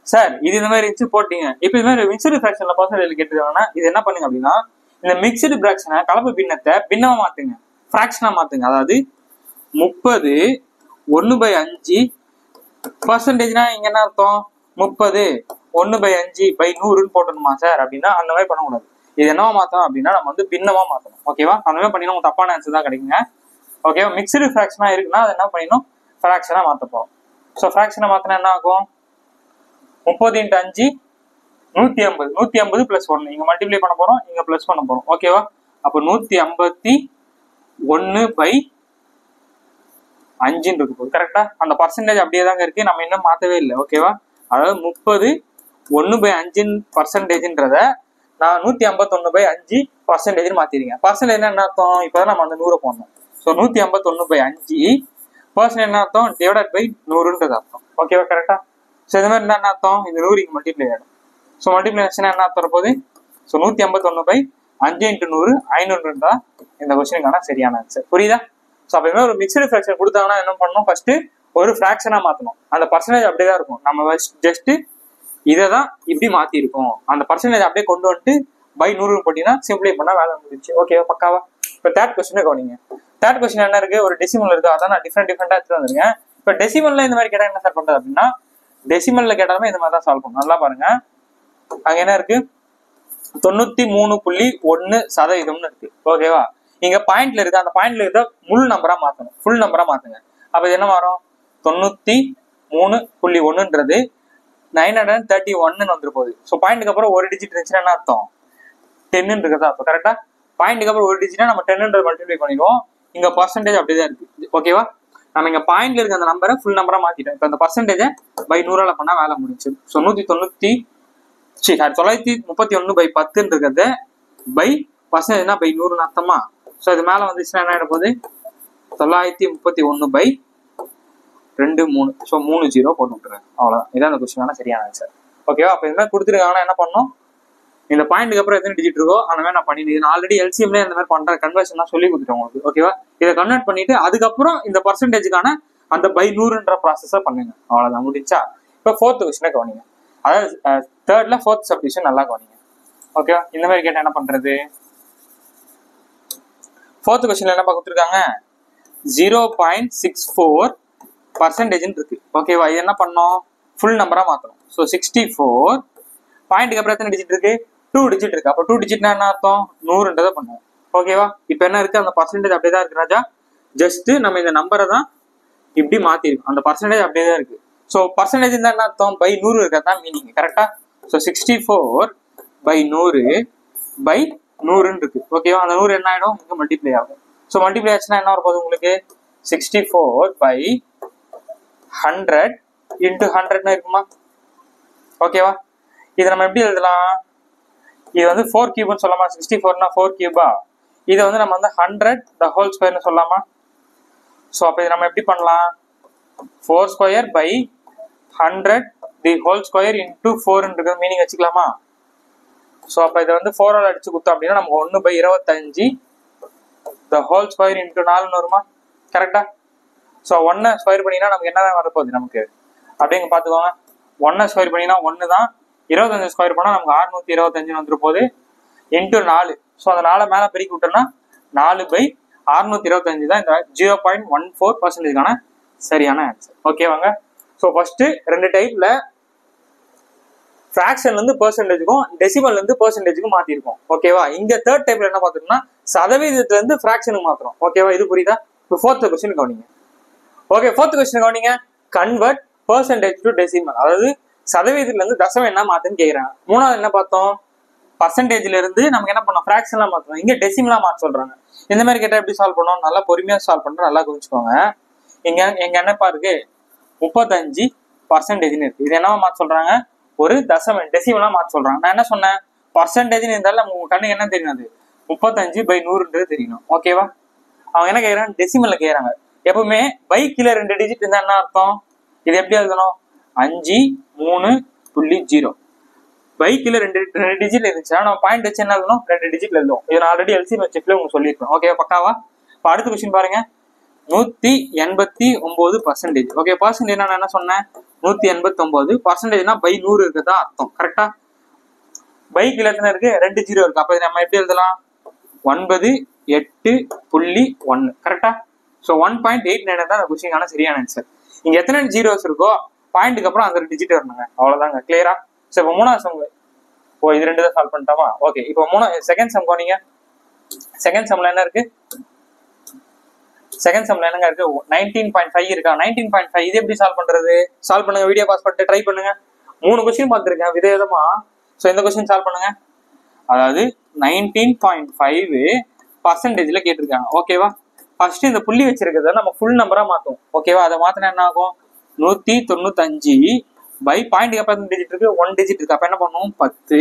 சார் இது இந்த மாதிரி இருந்துச்சு போட்டீங்க, இப்போ இது மாதிரி மிக்சடு ஃபிராக்ஷன்ல பர்சன்டேஜ் கேட்டுருக்காங்கன்னா இது என்ன பண்ணுங்க அப்படின்னா, இந்த மிக்சடு ஃபிராக்ஷனை கலப்பு பின்னத்தை பின்னமா மாத்துங்க, ஃபிராக்ஷனா மாத்துங்க. அதாவது 30/1/5%. இங்க என்ன அர்த்தம், 30/1/5/100ன்னு போட்டணுமா சார் அப்படின்னா அந்த மாதிரி பண்ணக்கூடாது. இது என்னவா மாத்தணும் அப்படின்னா நம்ம வந்து பின்னமா மாத்தணும். ஓகேவா? அந்த மாதிரி பண்ணினா உங்களுக்கு தப்பான ஆன்சர் தான் கிடைக்குங்க. ஓகேவா? மிக்சடு ஃபிராக்ஷனா இருக்குன்னா அது என்ன பண்ணிடணும், ஃபிராக்ஷனா மாத்த போறோம். ஸோ ஃபிராக்ஷனை மாத்தினா என்ன ஆகும், 30 × 5 150. 150 + 1 இங்க மல்டிப்ளை பண்ண போறோம், இங்க பிளஸ் பண்ண போறோம். ஓகேவா? அப்போ 151/5 இருக்கு போகுது. கரெக்டா? அந்த பர்சன்டேஜ் அப்படியே தாங்க இருக்கு, நம்ம இன்னும் மாத்தவே இல்லை. ஓகேவா? அதாவது 30/1/5%ன்றத நான் 151/5% மாத்திருங்க. பர்சன்டேஜ் என்ன அர்த்தம், இப்பதான் நம்ம அந்த 100 போடணும். ஸோ 151/5% என்ன அர்த்தம், டிவைடட் பை 100ன்றது அர்த்தம். ஓகேவா? கரெக்டா? ஸோ இது மாதிரி என்ன அர்த்தம், இந்த 100 இங்க மல்டிப்ளை ஆயிடும். ஸோ மல்டிப்ளிகேஷன் என்ன அர்த்தம் போகுது, ஸோ 151/5 × 100 500 தான் இந்த கொஸ்டினுக்கான சரியான ஆன்சர். புரியுதா? ஸோ அப்போ ஒரு மிக்சடு ஃபிராக்ஷன் கொடுத்தாங்கன்னா என்ன பண்ணணும், ஃபர்ஸ்ட் ஒரு ஃபிராக்ஷனா மாத்தணும். அந்த பர்சன்டேஜ் அப்படியே தான் இருக்கும், நம்ம ஜஸ்ட் இதை தான் இப்படி மாத்தி இருக்கோம். அந்த பர்சன்டேஜ் அப்படியே கொண்டு வந்துட்டு பை 100 போட்டீங்கன்னா சிம்பிளை பண்ணா வேலை முடிச்சு. ஓகேவா? பக்காவா? இப்போ தேர்ட் கொஸ்டின் கவனிங்க. தேர்ட் கொஸ்டின் என்ன இருக்கு, ஒரு டெசிமல் இருக்கு, அதான் நான் டிஃப்ரெண்டா எடுத்து வந்துருக்கேன். இப்போ டெசிமல்ல இந்த மாதிரி கேட்டா என்ன சார் பண்றது அப்படின்னா, டெசிமல்ல கேட்டாலுமே இந்த மாதிரி தான் சால்வ் பண்ணும். நல்லா பாருங்க, அங்க என்ன இருக்கு, 93.1% இருக்கு. ஓகேவா? இங்க பாயிண்ட்ல இருக்கு, அந்த பாயிண்ட்ல இருக்க முழு நம்பரா மாத்தணும், ஃபுல் நம்பரா மாத்துங்க. அப்ப இது என்ன வரும், 93.1ன்றது 931ன்னு வந்துரு போகுது. ஸோ பாயிண்ட்டுக்கு அப்புறம் ஒரு டிஜிட் இருந்துச்சுன்னா என்ன அர்த்தம், 10 இருக்கிறதா அர்த்தம். கரெக்டா? பாயிண்ட்டுக்கு அப்புறம் ஒரு டிஜிட்னா நம்ம 10 மல்டிப்ளை பண்ணிடுவோம். இங்க பர்சன்டேஜ் அப்படிதான் இருக்கு. ஓகேவா? நம்ம இங்க பாயிண்ட்ல இருக்க அந்த நம்பரை ஃபுல் நம்பரா மாத்திட்டோம். இப்போ அந்த பர்சன்டேஜை பை 100 பண்ணா வேலை முடிச்சு. ஸோ 931/10 இருக்கிறது பை பர்சன்டேஜ்னா பை 100ன்னு அர்த்தமா. ஸோ இது மேல வந்துச்சுன்னா என்ன ஆயிட போகுது, 931/23. ஸோ 3 0 போட்டு விட்டுருங்க. அவ்வளவுதான். இதான் அந்த கொஸ்டினான சரியான ஆன்சர். ஓகேவா? அப்ப இந்த மாதிரி கொடுத்துருக்காங்கன்னா என்ன பண்ணணும், இந்த பாயிண்ட்டுக்கு அப்புறம் எத்தனை டிஜிட் இருக்கோ அந்த மாதிரி நான் பண்ணிட்டு, நான் ஆல்ரெடி எல்சிஎம்லேயே அந்த மாதிரி பண்ற கன்வர்ஷன் சொல்லி கொடுத்துட்டேன் உங்களுக்கு. ஓகேவா? இதை கன்வெர்ட் பண்ணிட்டு அதுக்கப்புறம் இந்த பர்சன்டேஜுக்கான அந்த பை 100ன்ற ப்ராசஸை பண்ணுங்க. அவ்வளவுதான், முடிச்சா. இப்போ ஃபோர்த் கொஸ்டினை கவனிங்க. அதாவது தேர்ட்ல ஃபோர்த் சப்டிவிஷன் நல்லா கவனிங்க. ஓகேவா? இந்த மாதிரி கேட்டா என்ன பண்றது, ஃபோர்த் கொஸ்டின்ல என்ன கொடுத்துருக்காங்க, 0.64% இருக்கு. ஓகேவா? இது என்ன பண்ணோம், ஃபுல் நம்பரா மாத்தணும். ஸோ 64 பாயிண்ட்டுக்கு அப்புறம் எத்தனை டிஜிட் இருக்கு, 2 டிஜிட் இருக்கு. அப்போ 2 டிஜிட்னா என்ன அர்த்தம், 100ன்றதை பண்ணுவோம். ஓகேவா? இப்போ என்ன இருக்கு, அந்த பர்சன்டேஜ் அப்படியே தான் இருக்கு ராஜா. ஜஸ்ட் நம்ம இந்த நம்பரை தான் இப்படி மாத்திருக்கோம், அந்த பர்சன்டேஜ் அப்படியே தான் இருக்கு. ஸோ பர்சன்டேஜ் தான் என்ன அர்த்தம், பை 100 இருக்கிறது தான் மீனிங். கரெக்டா? ஸோ 64/100/100 இருக்கு. ஓகேவா? அந்த 100 என்ன ஆயிடும், இங்க மல்டிப்ளை ஆகும். ஸோ மல்டிப்ளை ஆச்சுன்னா என்ன வரப்போகுது உங்களுக்கு, 64/100 × 100 இருக்குமா? ஓகேவா? இதை நம்ம எப்படி எழுதலாம், இது வந்து 4 கியூப்னு சொல்லலாமா? 64னா 4 கியூபா? இதை வந்து நம்ம வந்து 100 சொல்லலாமா? ஸோ அப்போ இதை நம்ம எப்படி பண்ணலாம், 4² × 4 மீனிங் வச்சுக்கலாமா? ஸோ அப்போ இதை வந்து 4ஆல் அடிச்சு கொடுத்தோம் அப்படின்னா நமக்கு 1/25 × 4 வருமா? கரெக்டா? ஸோ 1 ஸ்கொயர் பண்ணினா நமக்கு என்ன வரப்போகுது நமக்கு அப்படிங்க பார்த்துக்கோங்க. 1 ஸ்கொயர் பண்ணினா 1 தான், 25 ஸ்கொயர் பண்ணால் நமக்கு 625 வந்துட்டு போகுது இன்ட்டு 4. ஸோ அந்த 4 மேலே பெருக்கி விட்டோம்னா 4/625 தான் இந்த 0.14%க்கான சரியான ஆன்சர். ஓகேவாங்க? ஸோ ஃபர்ஸ்ட் 2 டைப்ல ஃபிராக்ஷன்ல இருந்து பெர்சன்டேஜுக்கும் டெசிமல்ல இருந்து பெர்சன்டேஜுக்கும் மாத்திருக்கோம். ஓகேவா? இங்க 3rd டைப்ல என்ன பார்த்தோம்னா சதவீதத்துல இருந்து ஃபிராக்ஷனுக்கு மாத்துறோம். ஓகேவா? இது புரியுதா? இப்போ 4th கொஸ்டின் கவனிங்க. ஓகே, 4th கொஸ்டின் கவனிங்க. கன்வெர்ட் பெர்சன்டேஜ் டு டெசிமல், அதாவது சதவீதத்துல இருந்து தசமம் என்ன மாத்துன்னு கேக்குறாங்க. 3வது என்ன பார்த்தோம், பர்சன்டேஜ்ல இருந்து நமக்கு என்ன பண்ணோம், ஃபிராக்ஷன்லாம் மாத்தணும். இங்க டெசிமலா மாத்த சொல்றாங்க. இந்த மாதிரி கேட்டா எப்படி சால்வ் பண்ணோம், நல்லா பொறுமையா சால்வ் பண்றோம். நல்லா குறிச்சுக்கோங்க. எங்க என்னப்பா இருக்கு, 35% இருக்கு. இது என்னவா மாத்த சொல்றாங்க, ஒரு தசமம் டெசிமலா மாத்த சொல்றாங்க. நான் என்ன சொன்னேன், பர்சன்டேஜ்னு இருந்தாலும் உங்க கண்ணுக்கு என்ன தெரியும், அது 35/100 தெரியணும். ஓகேவா? அவங்க என்ன கேக்குறாங்க, டெசிமல்ல கேக்குறாங்க. எப்பவுமே பை கீழே 2 டிஜிட் இருந்தா என்ன அர்த்தம், இது எப்படி எழுதணும், 5.3.0. பை கீழே 2 டிஜிட் இருந்துச்சுன்னா நம்ம பாயிண்ட் வச்சு என்ன எழுதணும், 2 டிஜிட்ல எழுதுவோம். இது நான் ஆல்ரெடி எல்சிஎம் செக்ல உங்களுக்கு சொல்லியிருக்கேன். ஓகே பக்காவா? இப்போ அடுத்த கொஸ்டின் பாருங்க, 189%. ஓகே, பர்சன்டேஜ் நான் என்ன சொன்னேன், 189. பர்சன்டேஜ்னா பை 100 இருக்குதா அர்த்தம். கரெக்டா? பை கீழே எத்தனை இருக்கு, 2 0 இருக்கு. அப்ப நம்ம எப்படி எழுதலாம், 98.1. கரெக்டா? ஸோ 1.89 தான் அந்த கொஸ்டினுக்கான சரியான ஆன்சர். இங்க எத்தனை ஜீரோஸ் இருக்கோ பாயிண்ட்டுக்கு அப்புறம் அந்த டிஜிட் வரணுங்க. அவ்வளவுதாங்க. கிளியரா? ஸோ இப்போ 3வது சம், இது 2 தான் சால்வ் பண்ணிட்டோமா? ஓகே, இப்போ செகண்ட் சம் போனீங்க. செகண்ட் சம்ல என்ன இருக்கு, செகண்ட் சம்ல என்னங்க இருக்கு, 19.5 இருக்கா. 19.5 இது எப்படி சால்வ் பண்றது, சால்வ் பண்ணுங்க. வீடியோ பாஸ் பண்ணிட்டு ட்ரை பண்ணுங்க. 3 கொஸ்டின் பார்த்துருக்கேன் விதவிதமா. ஸோ இந்த கொஸ்டின் சால்வ் பண்ணுங்க. அதாவது 19.5% கேட்டிருக்காங்க. ஓகேவா? ஃபர்ஸ்ட் இந்த புள்ளி வச்சிருக்கிறத நம்ம ஃபுல் நம்பரா மாத்தும். ஓகேவா? அதை மாத்தினா என்ன ஆகும், 195 பை பாயிண்ட் அப்புறம் டிஜிட் இருக்கு, 1 டிஜிட் இருக்கு. அப்ப என்ன பண்ணுவோம், 10.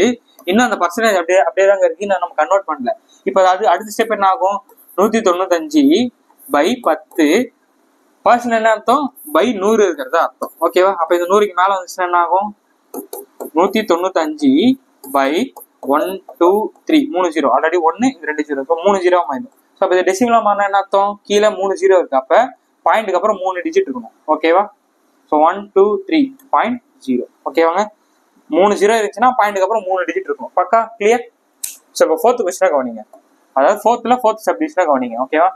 இன்னும் அந்த பர்சன்டேஜ் அப்படியே தாங்க இருக்கு, நம்ம கன்வெர்ட் பண்ணல. இப்போ அது அடுத்த ஸ்டெப் என்ன ஆகும், 195/10. பர்சன்ட் என்ன அர்த்தம், பை 100 இருக்கிறது அர்த்தம். ஓகேவா? அப்ப இந்த 100க்கு மேல வந்துச்சுன்னா என்ன ஆகும், 195/1 2 3 3 0. ஆல்ரெடி 1 இந்த 2 0, ஸோ 3 0 ஆயிடும். ஸோ அப்போ இது டெசிமலா மாறினா என்ன அர்த்தம், கீழே 3 0 இருக்கு. அப்ப பாயிண்ட்டுக்கு அப்புறம் 3 டிஜிட் இருக்கணும். ஓகேவா? ஸோ 1 2 3.0. ஓகேவாங்க? 3 0 இருந்துச்சுன்னா பாயிண்ட்டுக்கு அப்புறம் 3 டிஜிட் இருக்கும். பக்கா கிளியர்? ஸோ இப்போ 4th கொஸ்டினா கவனிங்க. அதாவது 4th சப்டிவிஷனா கவனிங்க. ஓகேவா?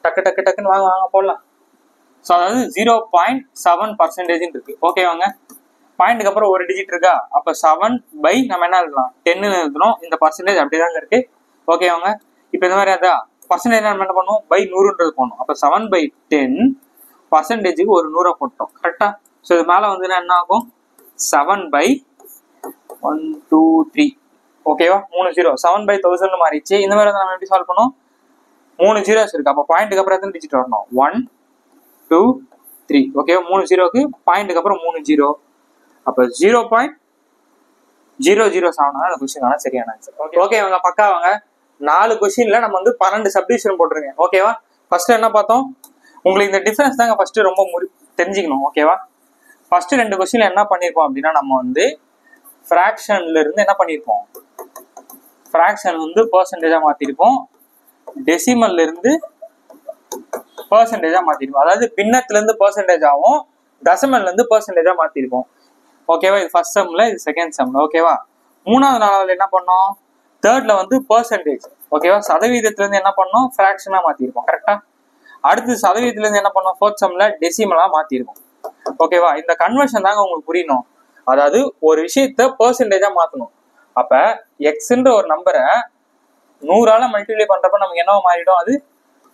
டக்குன்னு வாங்க போடலாம். ஸோ அதாவது 0.7% இருக்கு. ஓகேவாங்க? பாயிண்ட்டுக்கு அப்புறம் ஒரு டிஜிட் இருக்கா. அப்ப 7 பை நம்ம என்ன எழுதலாம், 10 எழுதணும். இந்த பர்சன்டேஜ் அப்படிதாங்க இருக்கு. ஓகேவாங்க? இப்போ இந்த மாதிரி அதான் பர்சன்டேஜ் நம்ம என்ன பண்ணுவோம், பை 100 போடணும். அப்ப 7/10 பர்சன்டேஜுக்கு ஒரு 100 போட்டோம். கரெக்டா? ஸோ இது மேல வந்து என்ன ஆகும், 7/1 2 3. ஓகேவா? 3 0, 7/1000 மாறிடுச்சு. இந்த மாதிரி நம்ம எப்படி சால்வ் பண்ணோம், 3 ஜீரோஸ் இருக்கு. அப்ப பாயிண்ட்டுக்கு அப்புறம் எத்தனை டிஜிட் வரணும், 1 2 3. ஓகேவா? 3 0க்கு பாயிண்ட்டுக்கு அப்புறம் 3 0. அப்ப 0.007 அந்த கொஸ்டின் சரியான ஆன்சர். ஓகே அவங்க பக்காவாங்க. 4 கொஸ்டின்ல நம்ம வந்து 12 சப்டிவிஷன் போட்டுருங்க. ஓகேவா? ஃபர்ஸ்ட் என்ன பார்த்தோம், உங்களுக்கு இந்த டிஃபரன்ஸ் தாங்க ஃபர்ஸ்ட் ரொம்ப தெரிஞ்சுக்கணும். ஓகேவா? ஃபர்ஸ்ட் 2 கொஸ்டின்ல என்ன பண்ணிருப்போம் அப்படின்னா, நம்ம வந்து ஃபிராக்ஷன்ல இருந்து என்ன பண்ணிருப்போம், ஃபிராக்ஷன் வந்து பெர்சன்டேஜா மாத்திருப்போம், டெசிமல்ல இருந்து பெர்சன்டேஜா மாத்திருப்போம். அதாவது பின்னத்துல இருந்து பெர்சன்டேஜ் ஆகும், தசமல்ல இருந்து பெர்சன்டேஜா மாத்திருப்போம். ஓகேவா? இது ஃபர்ஸ்ட் சம்ல, இது செகண்ட் சம்ல. ஓகேவா? 3வது நாளாவில் என்ன பண்ணோம், 3ர்ட்ல வந்து பெர்சன்டேஜ். ஓகேவா? சதவீதத்துல இருந்து என்ன பண்ணோம், ஃபிராக்ஷனா மாத்திருப்போம். கரெக்டா? அடுத்து சதவீதத்துல இருந்து என்ன பண்ணோம், 4th சம்ல டெசிமலா மாத்திருப்போம். ஓகேவா? இந்த கன்வர்ஷன் தாங்க உங்களுக்கு புரியணும். அதாவது ஒரு விஷயத்த பெர்சன்டேஜா மாத்தணும். அப்ப எக்ஸ்ன்ற ஒரு நம்பரை 100ஆல மல்டிப்ளை பண்றப்ப நமக்கு என்னவா மாறிடும், அது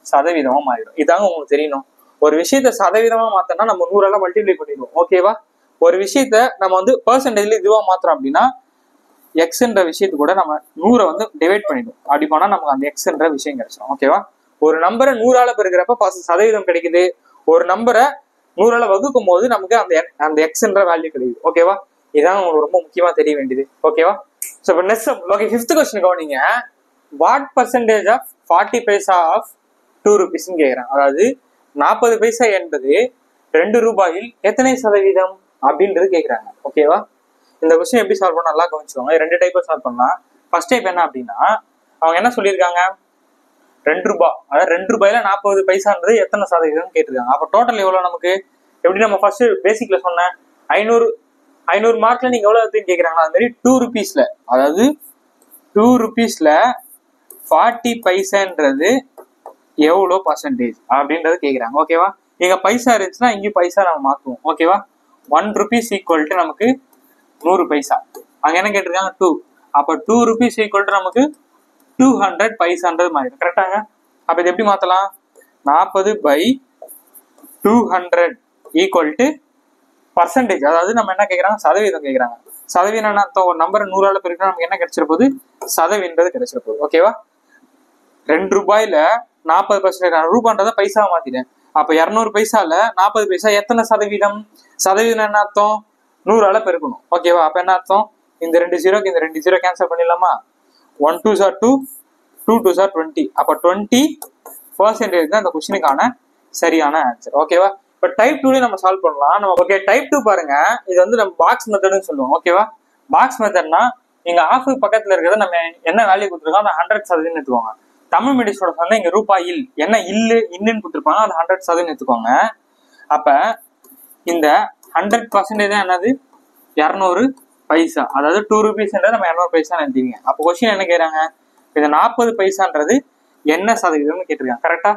சதவீதமா மாறிடும். இதாங்க உங்களுக்கு தெரியணும். ஒரு விஷயத்த சதவீதமா மாத்தோம்னா நம்ம 100 மல்டிப்ளை பண்ணிடுவோம். ஓகேவா? ஒரு விஷயத்த நம்ம வந்து பெர்சன்டேஜ்ல இதுவா மாத்துறோம் அப்படின்னா எக்ஸ்ன்ற விஷயத்து கூட நம்ம 100 வந்து டிவைட் பண்ணிடுவோம். அப்படி போனா நமக்கு அந்த எக்ஸ்ன்ற விஷயம் கிடைச்சிடும். ஓகேவா? ஒரு நம்பரை 100 பெருக்கிறப்ப சதவீதம் கிடைக்குது. ஒரு நம்பரை 100 வகுக்கும் போது நமக்கு அந்த எக்ஸ்ன்ற வேல்யூ கிடைக்குது. ஓகேவா? இதான் உங்களுக்கு ரொம்ப முக்கியமா தெரிய வேண்டியது. ஓகேவா? ஸோ இப்போ நெக்ஸ்ட் ஓகே 5th கொஸ்டின் கவனிங்க. What percentage of 40 paisa of 2 rupeesன்னு கேட்குறேன். அதாவது 40 பைசா என்பது 2 ரூபாயில் எத்தனை சதவீதம் அப்படின்றது கேட்குறாங்க. ஓகேவா? இந்த கொஸ்டின் எப்படி சால்வ் பண்ண நல்லா கவனிச்சுக்கோங்க. 2 டைப்பா சால்வ் பண்ணலாம். ஃபர்ஸ்ட் டைப் என்ன அப்படின்னா அவங்க என்ன சொல்லியிருக்காங்க, 2 ரூபாய், அதாவது 2 ரூபாயில 40 பைசான்றது எத்தனை சதவீதம் கேட்டிருக்காங்க. அப்போ டோட்டல் எவ்வளவு நமக்கு, எப்படி நம்ம ஃபர்ஸ்ட் பேசிக்ல சொன்னேன் 500 மார்க்ல நீங்க எவ்வளவு எடுத்துன்னு கேட்கறாங்களா, அது மாதிரி 2 rupeesல, அதாவது 2 rupeesல 40 பைசான்றது எவ்வளோ பர்சன்டேஜ் அப்படின்றது கேட்குறாங்க. ஓகேவா? இங்க பைசா இருந்துச்சுன்னா இங்கேயும் பைசா நம்ம மாற்றுவோம். ஓகேவா? 1 rupees ஈக்குவல் டு நமக்கு 100 பைசா. அங்க என்ன கேட்டிருக்காங்க 2. அப்போ 2 rupees ஈக்குவல் டு நமக்கு 200 பைசான்றது மாறிடும். கரெக்டாங்க? அப்ப இது எப்படி மாத்தலாம், 40/200 ஈக்குவல் டு பர்சன்டேஜ். அதாவது நம்ம என்ன கேட்கறாங்க, சதவீதம் கேட்கறாங்க. சதவீதம் என்ன அர்த்தம், ஒரு நம்பர் 100 பெருக்கினா நமக்கு என்ன கிடைச்சிட போகுது, சதவீதம் கிடைச்சிட போகுது. ஓகேவா? 2 ரூபாயில 40%, ரூபான்றத பைசா மாத்திட்டேன். அப்ப 200 பைசால 40 பைசா எத்தனை சதவீதம், சதவீதம் என்ன அர்த்தம், 100 பெருக்கணும். ஓகேவா? அப்ப என்ன அர்த்தம், இந்த 2 ஜீரோக்கு இந்த 2 ஜீரோ கேன்சல் பண்ணிடலாமா, 1 2s are 2, 2 2s are 20. அப்ப 20% தான் அந்த கொஸ்டினுக்கான சரியான ஆன்சர். ஓகேவா? இப்ப டைப் 2 நம்ம சால்வ் பண்ணலாம். நம்ம ஓகே டைப் 2 பாருங்க, இது வந்து நம்ம பாக்ஸ் மெத்தட்னு சொல்லுவோம். ஓகேவா? பாக்ஸ் மெத்தட்னா இங்க ஆஃப் பக்கத்துல இருக்கிறத நம்ம என்ன வேல்யூ கொடுத்துருக்கோம் அந்த 100% எடுத்துக்கோங்க. தமிழ் மீடியம் ஸ்டூடெண்ட்ஸ் வந்து இங்க ரூபாயில் என்ன இன்னுன்னு கொடுத்துருப்பாங்க, அது 100% எடுத்துக்கோங்க. அப்ப இந்த 100% என்னது 200 பைசா, அதாவது 2 rupeesன்றது நம்ம 200 பைசா நினைத்தீங்க. அப்போ கொஸ்டின் என்ன கேட்கறாங்க, இந்த 40 பைசான்றது என்ன சதவீதம்னு கேட்டிருக்காங்க. கரெக்டா?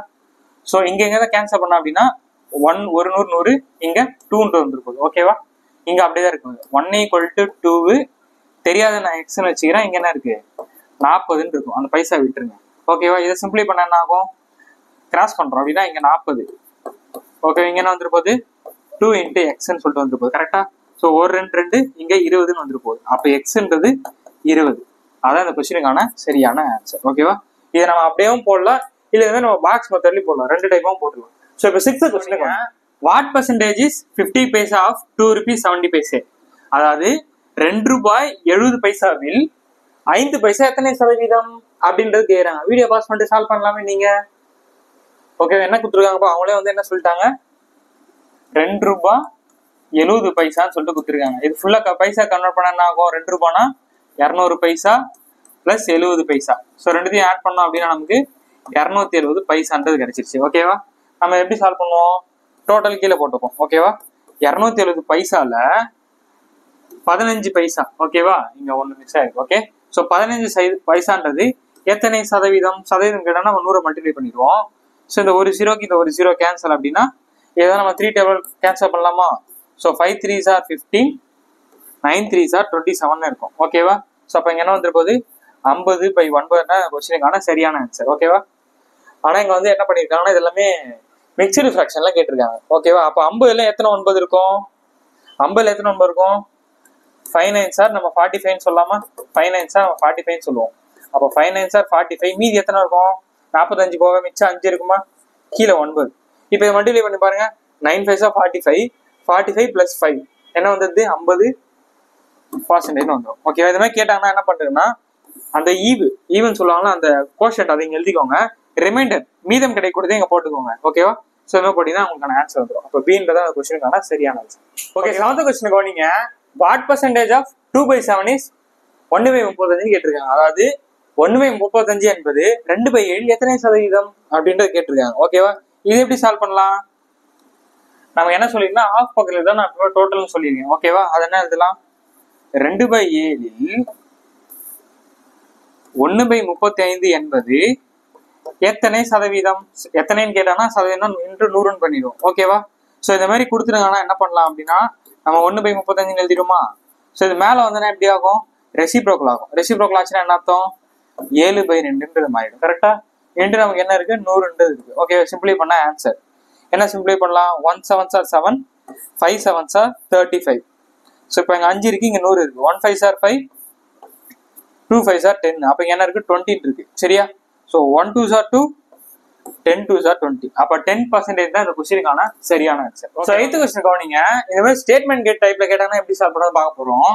ஸோ இங்க எங்கதான் கேன்சல் பண்ண அப்படின்னா 1 100 இங்க 2 வந்துருக்குது. ஓகேவா? இங்க அப்படிதான் இருக்கும். 1 = 2 தெரியாத நான் எக்ஸ்ன்னு வச்சுக்கிறேன். இங்க என்ன இருக்கு 40ன்னு இருக்கும். அந்த பைசா விட்டுருங்க. ஓகேவா? இதை சிம்பிளை பண்ண என்ன ஆகும், கிராஸ் பண்றோம் அப்படின்னா இங்க 40. ஓகே, இங்க என்ன வந்துரு போகுது 2 × x சொல்லிட்டு வந்துரு போகுது. கரெக்டா? ஸோ 1 2 2 இங்க 20ன்னு வந்துரு போகுது. அப்ப எக்ஸ்ன்றது 20. அதான் இந்த கொஸ்டினுக்கான சரியான ஆன்சர். ஓகேவா? இதை நம்ம அப்படியேவும் போடலாம், இல்ல நம்ம பாக்ஸ் மெத்தட்லயும் போடலாம். 2 டைப்பாவும் போட்டுக்கலாம். ஸோ இப்போ 6th கொஸ்டினுக்கு what percentage is 50 paisa of 2 rupees 70 paise. அதாவது 2 ரூபாய் 70 பைசாவில் 5 பைசா எத்தனை சதவீதம் அப்படின்றது கேட்கறாங்க. வீடியோ பாஸ் பண்ணிட்டு சால்வ் பண்ணலாமே நீங்க. ஓகே, என்ன கொடுத்துருக்காங்கப்பா, அவங்களே வந்து என்ன சொல்லிட்டாங்க, 2 ரூபாய் 70 பைசான்னு சொல்லிட்டு கொடுத்துருக்காங்க. இது ஃபுல்லா பைசா கன்வெர்ட் பண்ண என்ன ஆகும், 2 ரூபாய்னா 200 பைசா பிளஸ் 70 பைசா. ஸோ ரெண்டுத்தையும் ஆட் பண்ணோம் அப்படின்னா நமக்கு 270 பைசான்றது கிடைச்சிருச்சு. ஓகேவா? நம்ம எப்படி சால்வ் பண்ணுவோம், டோட்டல் கீழே போட்டுப்போம். ஓகேவா? 270 பைசால 15 பைசா. ஓகேவா? இங்க 1 மிஸ் ஆயிருக்கு. ஓகே, ஸோ 15 பைசான்றது எத்தனை சதவீதம், சதவீதம் கேட்டா நம்ம 100 மல்டிப்ளை பண்ணிடுவோம். ஸோ இந்த ஒரு ஜீரோக்கு இந்த ஒரு ஜீரோ கேன்சல் அப்படின்னா ஏதாவது நம்ம 3 டேபிள் கேன்சல் பண்ணலாமா. So 5 3s are 15, 9 3s are 27 இருக்கும். ஓகேவா? ஸோ அப்போ இங்க என்ன வந்துரு போகுது 50/9 கொஸ்டினுக்கான சரியான ஆன்சர். ஓகேவா? ஆனா இங்க வந்து என்ன பண்ணிருக்காங்கன்னா இது எல்லாமே மிக்சடு ஃபிராக்ஷன்லாம் கேட்டிருக்காங்க. ஓகேவா? அப்போ 50ல எத்தனை 9 இருக்கும், 50ல எத்தனை 9 இருக்கும், 5 9s are நம்ம 45 சொல்லலாமா, 5 9s are நம்ம 45 சொல்லுவோம். அப்போ 5 9s are 45, மீதி எத்தனை இருக்கும், 45 போக மிச்சம் 5 இருக்குமா, கீழே 9. இப்போ இதை மல்டிப்ளை பண்ணி பாருங்க, 9 5s are 45, 45 + 5 என்ன வந்தது 50% வந்துடும். ஓகேவா? இது மாதிரி கேட்டாங்கன்னா என்ன பண்றதுன்னா அந்த ஈவன் சொல்லுவாங்களா அந்த கோஷன்ட் அதை இங்க எழுதிக்கோங்க, ரிமைண்டர் மீதம் கிடைக்கூடதே இங்க போட்டுக்கோங்க. ஓகேவா? ஸோ என்ன போட்டீங்கன்னா உங்களுக்கான ஆன்சர் வந்துடும். அப்போ பீன்றதா அந்த கொஸ்டினுக்கான சரியான ஆன்சர். ஓகே, 7th கொஸ்டின் கவனிங்க. வாட் பர்சன்டேஜ் ஆஃப் 2/7 இஸ் 1/35 கேட்டிருக்காங்க. அதாவது 1/35 என்பது 2/7 எத்தனை சதவீதம் அப்படின்றது கேட்டிருக்காங்க. ஓகேவா? இது எப்படி சால்வ் பண்ணலாம், நம்ம என்ன சொல்லிருக்கோம்னா ஆஃப் பக்கத்துல தான் நான் டோட்டல்னு சொல்லியிருக்கேன். ஓகேவா? அது என்ன எழுதலாம், 2/7 1/35 என்பது எத்தனை சதவீதம், எத்தனைன்னு கேட்டானா சதவீதம் × 100ன்னு பண்ணிடுவோம். ஓகேவா? ஸோ இந்த மாதிரி கொடுத்துருங்கன்னா என்ன பண்ணலாம் அப்படின்னா நம்ம 1/35 எழுதிடுமா. ஸோ இது மேல வந்தோன்னா எப்படி ஆகும், ரெசிப்ரோக்கல் ஆகும். ரெசிப்ரோக்கல் ஆச்சுன்னா என்ன அர்த்தம், 7/2 மாறிடும். கரெக்டா? என்று நமக்கு என்ன இருக்கு 100 இருக்கு. ஓகே, சிம்பிளி பண்ண ஆன்சர். என்ன சிம்பிளை பண்ணலாம்? 1 7s are 7, 5 7s are 35. So இப்போ இங்கே 5 இருக்கு, இங்கே 100 இருக்கு. 1 5s are 5, 2 5s are 10. அப்போ இங்கே என்ன இருக்கு? 20 இருக்கு. சரியா? So 1 2s are 2, 10 2s are 20. அப்போ 10% தான் இந்த கொஸ்டினுக்கான சரியான ஆன்சர். ஸோ 8th கொஸ்டின் கவனிங்க. இந்த மாதிரி ஸ்டேட்மெண்ட் கேட் டைப்ல கேட்டாங்கன்னா எப்படி சால்வ் பண்ண பார்க்க போறோம்.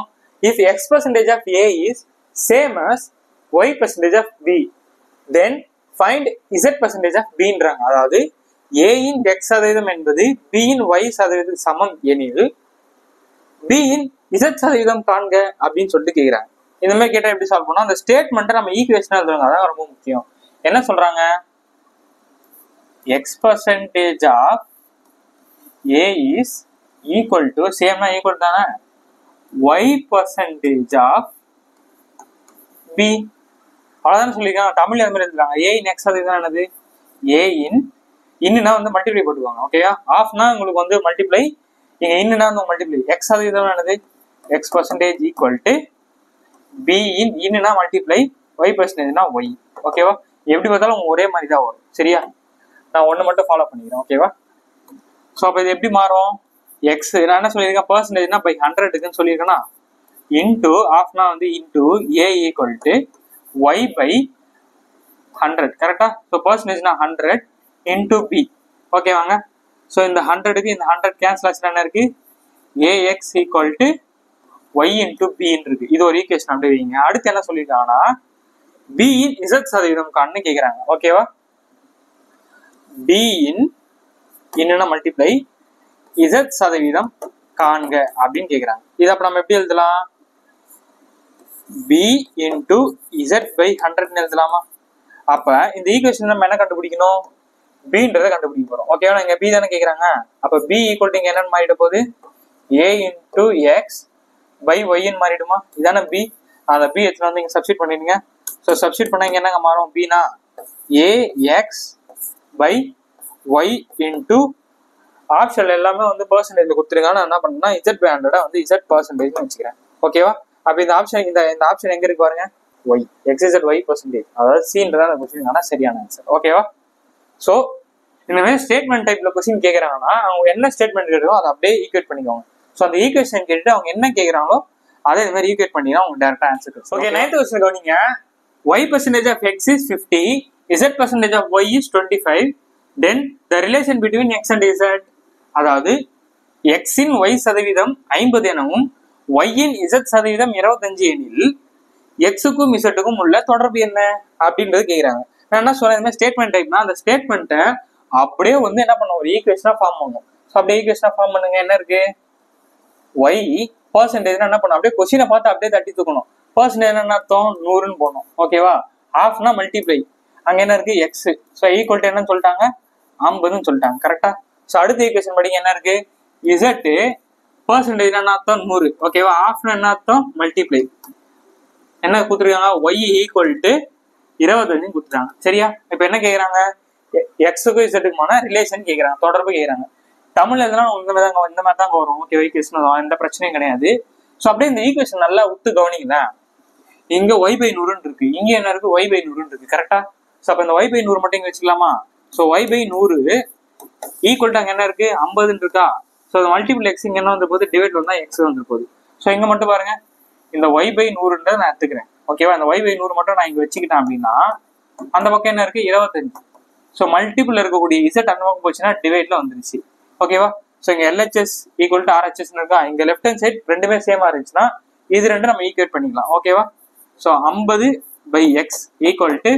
If x% of A is same as y% of B, then find z% of B ன்றாங்க. அதாவது A இன் x சதவீதம் என்பது B இன் y சதவீதம் சமம் எனில் B இன் z சதவீதம் காண்க அப்படின்னு சொல்லிட்டு கேட்கிறாங்க. இந்த மாதிரி கேட்டா எப்படி சால்வ் பண்ணோம்? அந்த ஸ்டேட்மெண்ட்டை நம்ம ஈக்குவேஷனா எழுதுவாங்க. அதான் ரொம்ப முக்கியம். என்ன சொல்றாங்க? x% of A is equal to சேம்னா ஈக்குவல் தானே y% of B. அவ்வளவுதான் சொல்லிருக்காங்க. தமிழ் அது மாதிரி எழுதுறாங்க. A இன் x சதவீதம் என்னது? A இன் இன்னுனா வந்து மல்டிப்ளை போட்டுவாங்க. ஓகேயா? ஆஃப்னா உங்களுக்கு வந்து மல்டிப்ளை, இங்க இன்னுனா வந்து மல்டிப்ளை. x சதவீதம் என்னது? x% equal to B in இன்னுனா மல்டிப்ளை, y%னா y. ஓகேவா? எப்படி பார்த்தாலும் ஒரே மாதிரி தான் வரும். சரியா? நான் ஒன்று மட்டும் ஃபாலோ பண்ணிக்கிறேன். ஓகேவா? ஸோ அப்போ இது எப்படி மாறும்? எக்ஸ் நான் என்ன சொல்லியிருக்கேன்? பர்சன்டேஜ்னா பை 100 இருக்குன்னு சொல்லியிருக்கேன்னா இன்டூ ஆஃப்னா வந்து into A equal to Y by 100. கரெக்டா? ஸோ பர்சன்டேஜ்னா 100 இன்டூ பி. ஓகேவாங்க? ஸோ இந்த 100க்கு இந்த 100 கேன்சல் ஆச்சுன்னா என்ன இருக்கு? A X equal to Y into பின்னு இருக்கு. இது ஒரு ஈக்குவேஷன் அப்படி வைங்க. அடுத்து என்ன சொல்லியிருக்காங்கன்னா பி இன் இசட் சதவீதம் கான்னு கேட்குறாங்க. ஓகேவா? பி இன் இன்னும் மல்டிப்ளை இசட் சதவீதம் காண்க அப்படின்னு கேட்குறாங்க. இது அப்போ நம்ம எப்படி எழுதலாம்? பி இன்டூ இசட் பை 100 எழுதலாமா? அப்ப இந்த ஈக்குவேஷன் நம்ம என்ன கண்டுபிடிக்கணும்? பின்றதை கண்டுபிடிக்க போறோம். ஓகேவா? இங்க பி தானே கேட்குறாங்க. அப்ப பி ஈக்குவல் டு இங்க என்னன்னு மாறிட போகுது? A into X by ஒய்ன்னு மாறிடுமா? இதானே பி. அந்த பி எடுத்துட்டு வந்து இங்க சப்ஸ்டிட் பண்ணிடுங்க. ஸோ சப்ஸ்டிட் பண்ண இங்க என்னங்க மாறும்? பினா A X by Y into option எல்லாமே வந்து பர்சன்டேஜ்ல கொடுத்துருங்க. நான் என்ன பண்ணேன்னா இசட் பை 100 வந்து இசட் பர்சன்டேஜ் வச்சுக்கிறேன். ஓகேவா? அப்ப இந்த ஆப்ஷன் இந்த ஆப்ஷன் எங்க இருக்கு பாருங்க? Y X Z Y percentage, அதாவது சீன்றதான் அந்த கொஸ்டின் ஆனா சரியான ஆன்சர். ஓகேவா? ஸோ இந்த மாதிரி ஸ்டேட்மெண்ட் டைப்ல கொஸ்டின் கேட்கறாங்கன்னா அவங்க என்ன ஸ்டேட்மெண்ட் கேட்கறோம் அதை அப்படியே ஈக்குவேட் பண்ணிக்கோங்க. ஸோ அந்த ஈக்குவேஷன் கேட்டுட்டு அவங்க என்ன கேட்கறாங்களோ அதை இந்த மாதிரி ஈக்குவேட் பண்ணினா அவங்க டேரக்டா ஆன்சர். ஓகே, 9th கொஸ்டின் கவனிங்க. y% of x is 50, z% of y is 25, then the relation between x and z, அதாவது x இன் y சதவீதம் 50 எனவும் y இன் z சதவீதம் 25 எனில் x-க்கும் z-க்கும் உள்ள தொடர்பு என்ன அப்படின்றது கேட்குறாங்க. நான் என்ன சொல்றேன்? இந்த மாதிரி ஸ்டேட்மெண்ட் டைப்னா அந்த ஸ்டேட்மெண்ட்டை அப்படியே வந்து என்ன பண்ணும்? ஒரு ஈக்குவேஷனா ஃபார்ம் பண்ணும். ஸோ அப்படியே ஈக்குவேஷனா ஃபார்ம் பண்ணுங்க. என்ன இருக்கு? y பர்சன்டேஜ்னா என்ன பண்ணும்? அப்படியே கொஸ்டினை பார்த்து அப்படியே தட்டி தூக்கணும். பர்சன்டேஜ் என்ன அர்த்தம்? 100ன்னு போடணும். ஓகேவா? ஹாஃப்னா மல்டிப்ளை, அங்க என்ன இருக்கு? எக்ஸ். ஸோ ஈக்குவல் டு என்னன்னு சொல்லிட்டாங்க? 50ன்னு சொல்லிட்டாங்க. கரெக்டா? ஸோ அடுத்த ஈக்குவேஷன் படிங்க. என்ன இருக்கு? இசட் பர்சன்டேஜ் என்ன அர்த்தம்? 100. ஓகேவா? ஹாஃப்னா என்ன அர்த்தம்? மல்டிப்ளை. என்ன கொடுத்துருக்காங்க? ஒய் ஈக்குவல் டு 25 கொடுத்துட்டாங்க. சரியா? இப்ப என்ன கேட்கறாங்க? எக்ஸுக்கும் இசட்டுக்குமான ரிலேஷன் கேட்கறாங்க, தொடர்பு கேட்கறாங்க. தமிழ்ல எதுனா இந்த மாதிரி தாங்க வரும். ஓகே, ஈக்குவேஷன் எந்த பிரச்சனையும் கிடையாது. ஸோ அப்படியே இந்த ஈக்குவேஷன் நல்லா உத்து கவனிங்களேன். இங்க ஒய் பை 100 இருக்கு, இங்க என்ன இருக்கு? ஒய் பை 100 இருக்கு. கரெக்டா? ஸோ அப்ப இந்த ஒய் பை 100 மட்டும் இங்க வச்சுக்கலாமா? So Y by 100 equal to அங்க என்ன இருக்கு? 50 இருக்கா? ஸோ மல்டிபிள் எக்ஸ் இங்க என்ன வந்து போகுது? டிவைட் வந்தா எக்ஸ் வந்து போகுது. ஸோ இங்க மட்டும் பாருங்க, இந்த ஒய் பை 100 நான் எடுத்துக்கிறேன். ஓகேவா? இந்த ஒய் பை 100 மட்டும் நான் இங்க வச்சுக்கிட்டேன் அப்படின்னா அந்த பக்கம் என்ன இருக்கு? 25. ஸோ மல்டிபிள் இருக்கக்கூடிய இசட் அந்த பக்கம் போச்சுன்னா டிவைட்ல வந்துருச்சு. ஓகேவா? ஸோ இங்க எல்ஹெச்எஸ் ஈக்குவல் டு ஆர்ஹெச்எஸ் இருக்கா? இங்க லெஃப்ட் ஹேண்ட் சைட் ரெண்டுமே சேமா இருந்துச்சுன்னா இது ரெண்டு நம்ம ஈக்குவேட் பண்ணிக்கலாம். ஓகேவா? So 50 by X equal to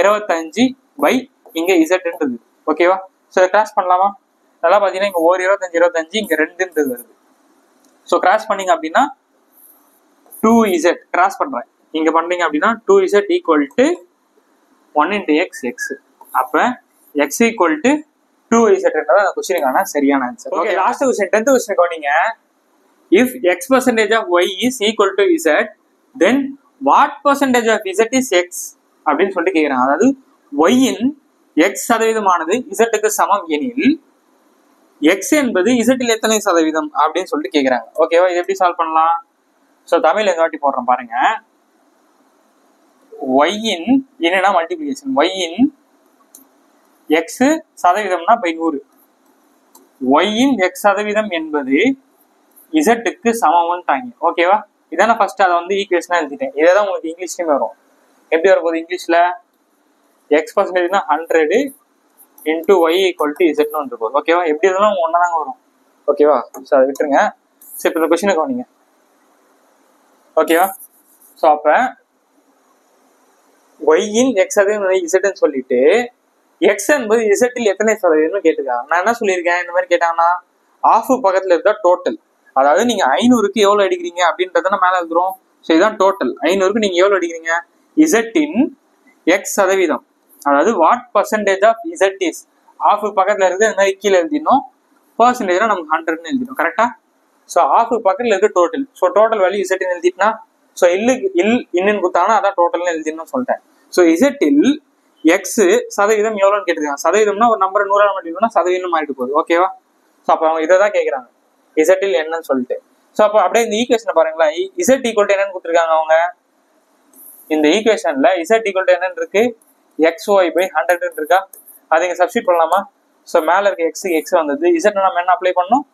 25 by இங்க இசட்ன்றது. ஓகேவா? ஸோ கிராஸ் பண்ணலாமா? நல்லா பாத்தீங்கன்னா இங்க ஒரு 25 இங்க 2ன்றது வருது. ஸோ கிராஸ் பண்ணீங்க அப்படின்னா 2z கிராஸ் பண்றேன். இங்க பண்றீங்க அப்படின்னா 2z equal to 1 into x x. அப்ப x ஈக்குவல் டு 2z அந்த கொஸ்டினுக்கான சரியான answer. Okay, last question 10th question கவனிங்க. If x% of y is equal to z, then what percentage of z is x அப்படின்னு சொல்லிட்டு கேக்குறாங்க. அதாவது y இன் x சதவீதமானது z க்கு சமம் எனில் x என்பது z இல் எத்தனை சதவீதம் அப்படின்னு சொல்லிட்டு கேக்குறாங்க. ஓகேவா? இது எப்படி சால்வ் பண்ணலாம்? ஸோ தமிழ் எந்த வாட்டி போடுறோம் பாருங்க. y இன் என்னன்னா மல்டிபிளிகேஷன், y இன் x சதவீதம்னா பை 100. ஒய்யின் எக்ஸ் சதவீதம் என்பது இசட்டுக்கு சமம்ட்டாங்க. ஓகேவா? இதான ஃபர்ஸ்ட் அதை வந்து ஈக்குவேஷனா எழுதிட்டேன். இதே தான் உங்களுக்கு இங்கிலீஷ்லயும் வரும். எப்படி வரப்போகுது இங்கிலீஷ்ல? எக்ஸ் பர்சன்டேஜ்னா 100 இன்டூ ஒய் ஈக்குவல் டு இசட்னு வந்துருக்கும். ஓகேவா? எப்படி இருந்தாலும் ஒன்னா தாங்க வரும். ஓகேவா? ஸோ அதை விட்டுருங்க. சரி, இப்போ இந்த கொஸ்டினை கவனிங்க. ஓகேவா? ஸோ அப்ப ஒய்யின் எக்ஸ் சதவீதம் இசட்னு சொல்லிட்டு எக்ஸ் என்பது இசட்டில் எத்தனை சதவீதம்னு கேட்டுக்காங்க. நான் என்ன சொல்லியிருக்கேன், இந்த மாதிரி கேட்டாங்கன்னா ஆஃப் பக்கத்துல இருந்தா டோட்டல். அதாவது நீங்க 500க்கு எவ்வளவு அடிக்கிறீங்க அப்படின்றத மேல எழுதுறோம். ஸோ இதுதான் டோட்டல். 500க்கு நீங்க எவ்வளவு அடிக்கிறீங்க? இசட்டின் எக்ஸ் சதவீதம், அதாவது what percentage of Z is. Of பக்கத்துல இருக்கு இந்த மாதிரி கீழே எழுதினோம். பர்சன்டேஜ்னா நமக்கு 100ன்னு எழுதிடும். கரெக்டா? ஸோ ஆஃப் பக்கத்துல இருக்கு டோட்டல். ஸோ டோட்டல் வேல்யூ இசட்னு எழுதிட்டுனா, ஸோ இன்னுன்னு கொடுத்தாங்கன்னா அதான் டோட்டல்னு எழுதிடணும்னு சொல்லிட்டேன். ஸோ இசட்டில் எக்ஸ் சதவீதம் எவ்வளோன்னு கேட்டிருக்காங்க. சதவீதம்னா ஒரு நம்பர் 100 மாட்டினா சதவீதம் மாறிட்டு போகுது. ஓகேவா? ஸோ அப்போ அவங்க இதை தான் கேட்குறாங்க, இசட்டில் என்னன்னு சொல்லிட்டு. ஸோ அப்போ அப்படியே இந்த ஈக்குவேஷனை பாருங்களா, இசட் ஈக்குவல் டு என்னன்னு கொடுத்துருக்காங்க அவங்க. இந்த ஈக்குவேஷன்ல இசட் ஈக்குவல் டு என்னன்னு இருக்கு? எக்ஸ் ஒய் பை 100 இருக்கா? அதை இங்கே சப்ஸ்டியூட் பண்ணலாமா? ஸோ மேலே இருக்க எக்ஸ் வந்தது. இசட் நம்ம என்ன அப்ளை பண்ணோம்?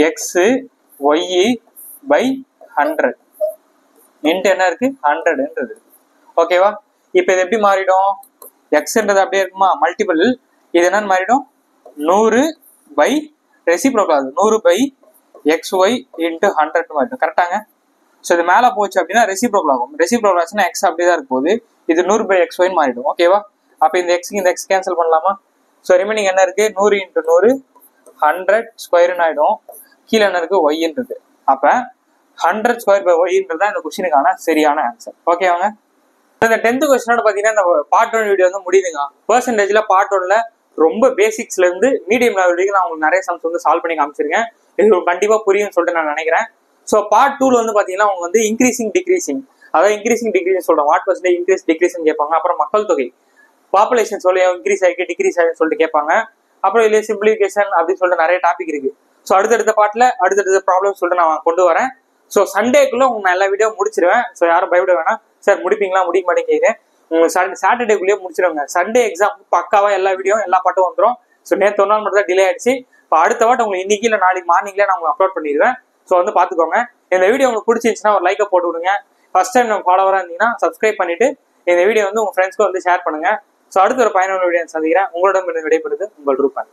எக்ஸ் ஒய் பை 100 இன்ட்டு என்ன இருக்கு? 100ன்றது. ஓகேவா? இப்போ இது எப்படி மாறிடும்? எக்ஸ்ன்றது அப்படியே இருக்குமா? மல்டிபிள். இது என்னன்னு மாறிடும்? 100 by reciprocal, 100 by X Y into 100 மாறிடும். கரெக்டாங்க? ஸோ இது மேலே போச்சு அப்படின்னா ரெசிப்ரோக்கல் ஆகும். ரெசிப்ரோக்கல் ஆச்சுன்னா எக்ஸ் அப்படியே தான் இருக்கும் போது இது 100 பை எக்ஸ் ஒய்ன்னு மாறிடும். ஓகேவா? அப்போ இந்த எக்ஸ்க்கு இந்த எக்ஸ் கேன்சல் பண்ணலாமா? ஸோ ரிமைனிங் என்ன இருக்கு? 100 இன்ட்டு 100 100 ஸ்கொயர்னு ஆயிடும். கீழே என்ன இருக்கு? ஒய்ன்னு இருக்கு. அப்போ 100 ஸ்கொயர் பை ஒய்ன்றதா இந்த கொஸ்டினுக்கான சரியான ஆன்சர். ஓகேவாங்க? இந்த 10th கொஸ்டினோட பாத்தீங்கன்னா இந்த பார்ட் 1 வீடியோ வந்து முடியுதுங்க. பெர்சன்டேஜ்ல பார்ட் 1ல ரொம்ப பேசிக்ஸ்ல இருந்து மீடியம் லெவல் வரைக்கும் நான் உங்களுக்கு நிறைய சம்ஸ் வந்து சால்வ் பண்ணி காமிச்சிருக்கேன். இது கண்டிப்பா புரியும்னு சொல்லிட்டு நான் நினைக்கிறேன். ஸோ பார்ட் 2ல வந்து பாத்தீங்கன்னா அவங்க வந்து இன்க்ரீசிங் டிக்ரீசிங், அதாவது இன்க்ரீசிங் டிக்ரீசிங் சொல்றோம். வாட் பர்சன்டேஜ் இன்க்ரீஸ் டிக்ரீஸ்னு கேட்பாங்க. அப்புறம் மக்கள் தொகை பாப்புலேஷன் சொல்லி இன்க்ரீஸ் ஆகிருக்கு டிக்ரீஸ் ஆகிருக்கு சொல்லிட்டு கேட்பாங்க. அப்புறம் இல்லையே சிம்பிளிஃபிகேஷன் அப்படின்னு சொல்லிட்டு நிறைய டாபிக் இருக்கு. ஸோ அடுத்தடுத்த பார்ட்ல அடுத்தடுத்த ப்ராப்ளம் சொல்லிட்டு நான் கொண்டு வரேன். ஸோ சண்டேக்குள்ள உங்க நான் எல்லா வீடியோ முடிச்சிருவேன். ஸோ யாரும் பயப்பட வேணாம். சார் முடிப்பீங்களா? முடிக்க மாட்டேங்கிறேன். உங்களுக்கு சாட்டர்டேக்குள்ளேயே முடிச்சிருவாங்க. சண்டே எக்ஸாம் பக்காவா எல்லா வீடியோ எல்லா பாட்டும் வந்துடும். ஸோ நேற்று ஒரு நாள் மட்டும் தான் டிலே ஆயிடுச்சு. இப்போ அடுத்த வாட்டு உங்களுக்கு இன்னைக்கு இல்லை நாளைக்கு மார்னிங்ல நான் உங்களுக்கு அப்லோட் பண்ணிடுவேன். ஸோ வந்து பாத்துக்கோங்க. இந்த வீடியோ உங்களுக்கு பிடிச்சிருந்துச்சுன்னா ஒரு லைக்கை போட்டு விடுங்க. ஃபர்ஸ்ட் டைம் நம்ம ஃபாலோவரா இருந்தீங்கன்னா சப்ஸ்கிரைப் பண்ணிட்டு இந்த வீடியோ வந்து உங்க ஃப்ரெண்ட்ஸ்க்கு வந்து ஷேர் பண்ணுங்க. ஸோ அடுத்த ஒரு பயனுள்ள வீடியோ சந்திக்கிறேன். உங்களிடம் விடைபெறுது உங்கள் ரூபன்.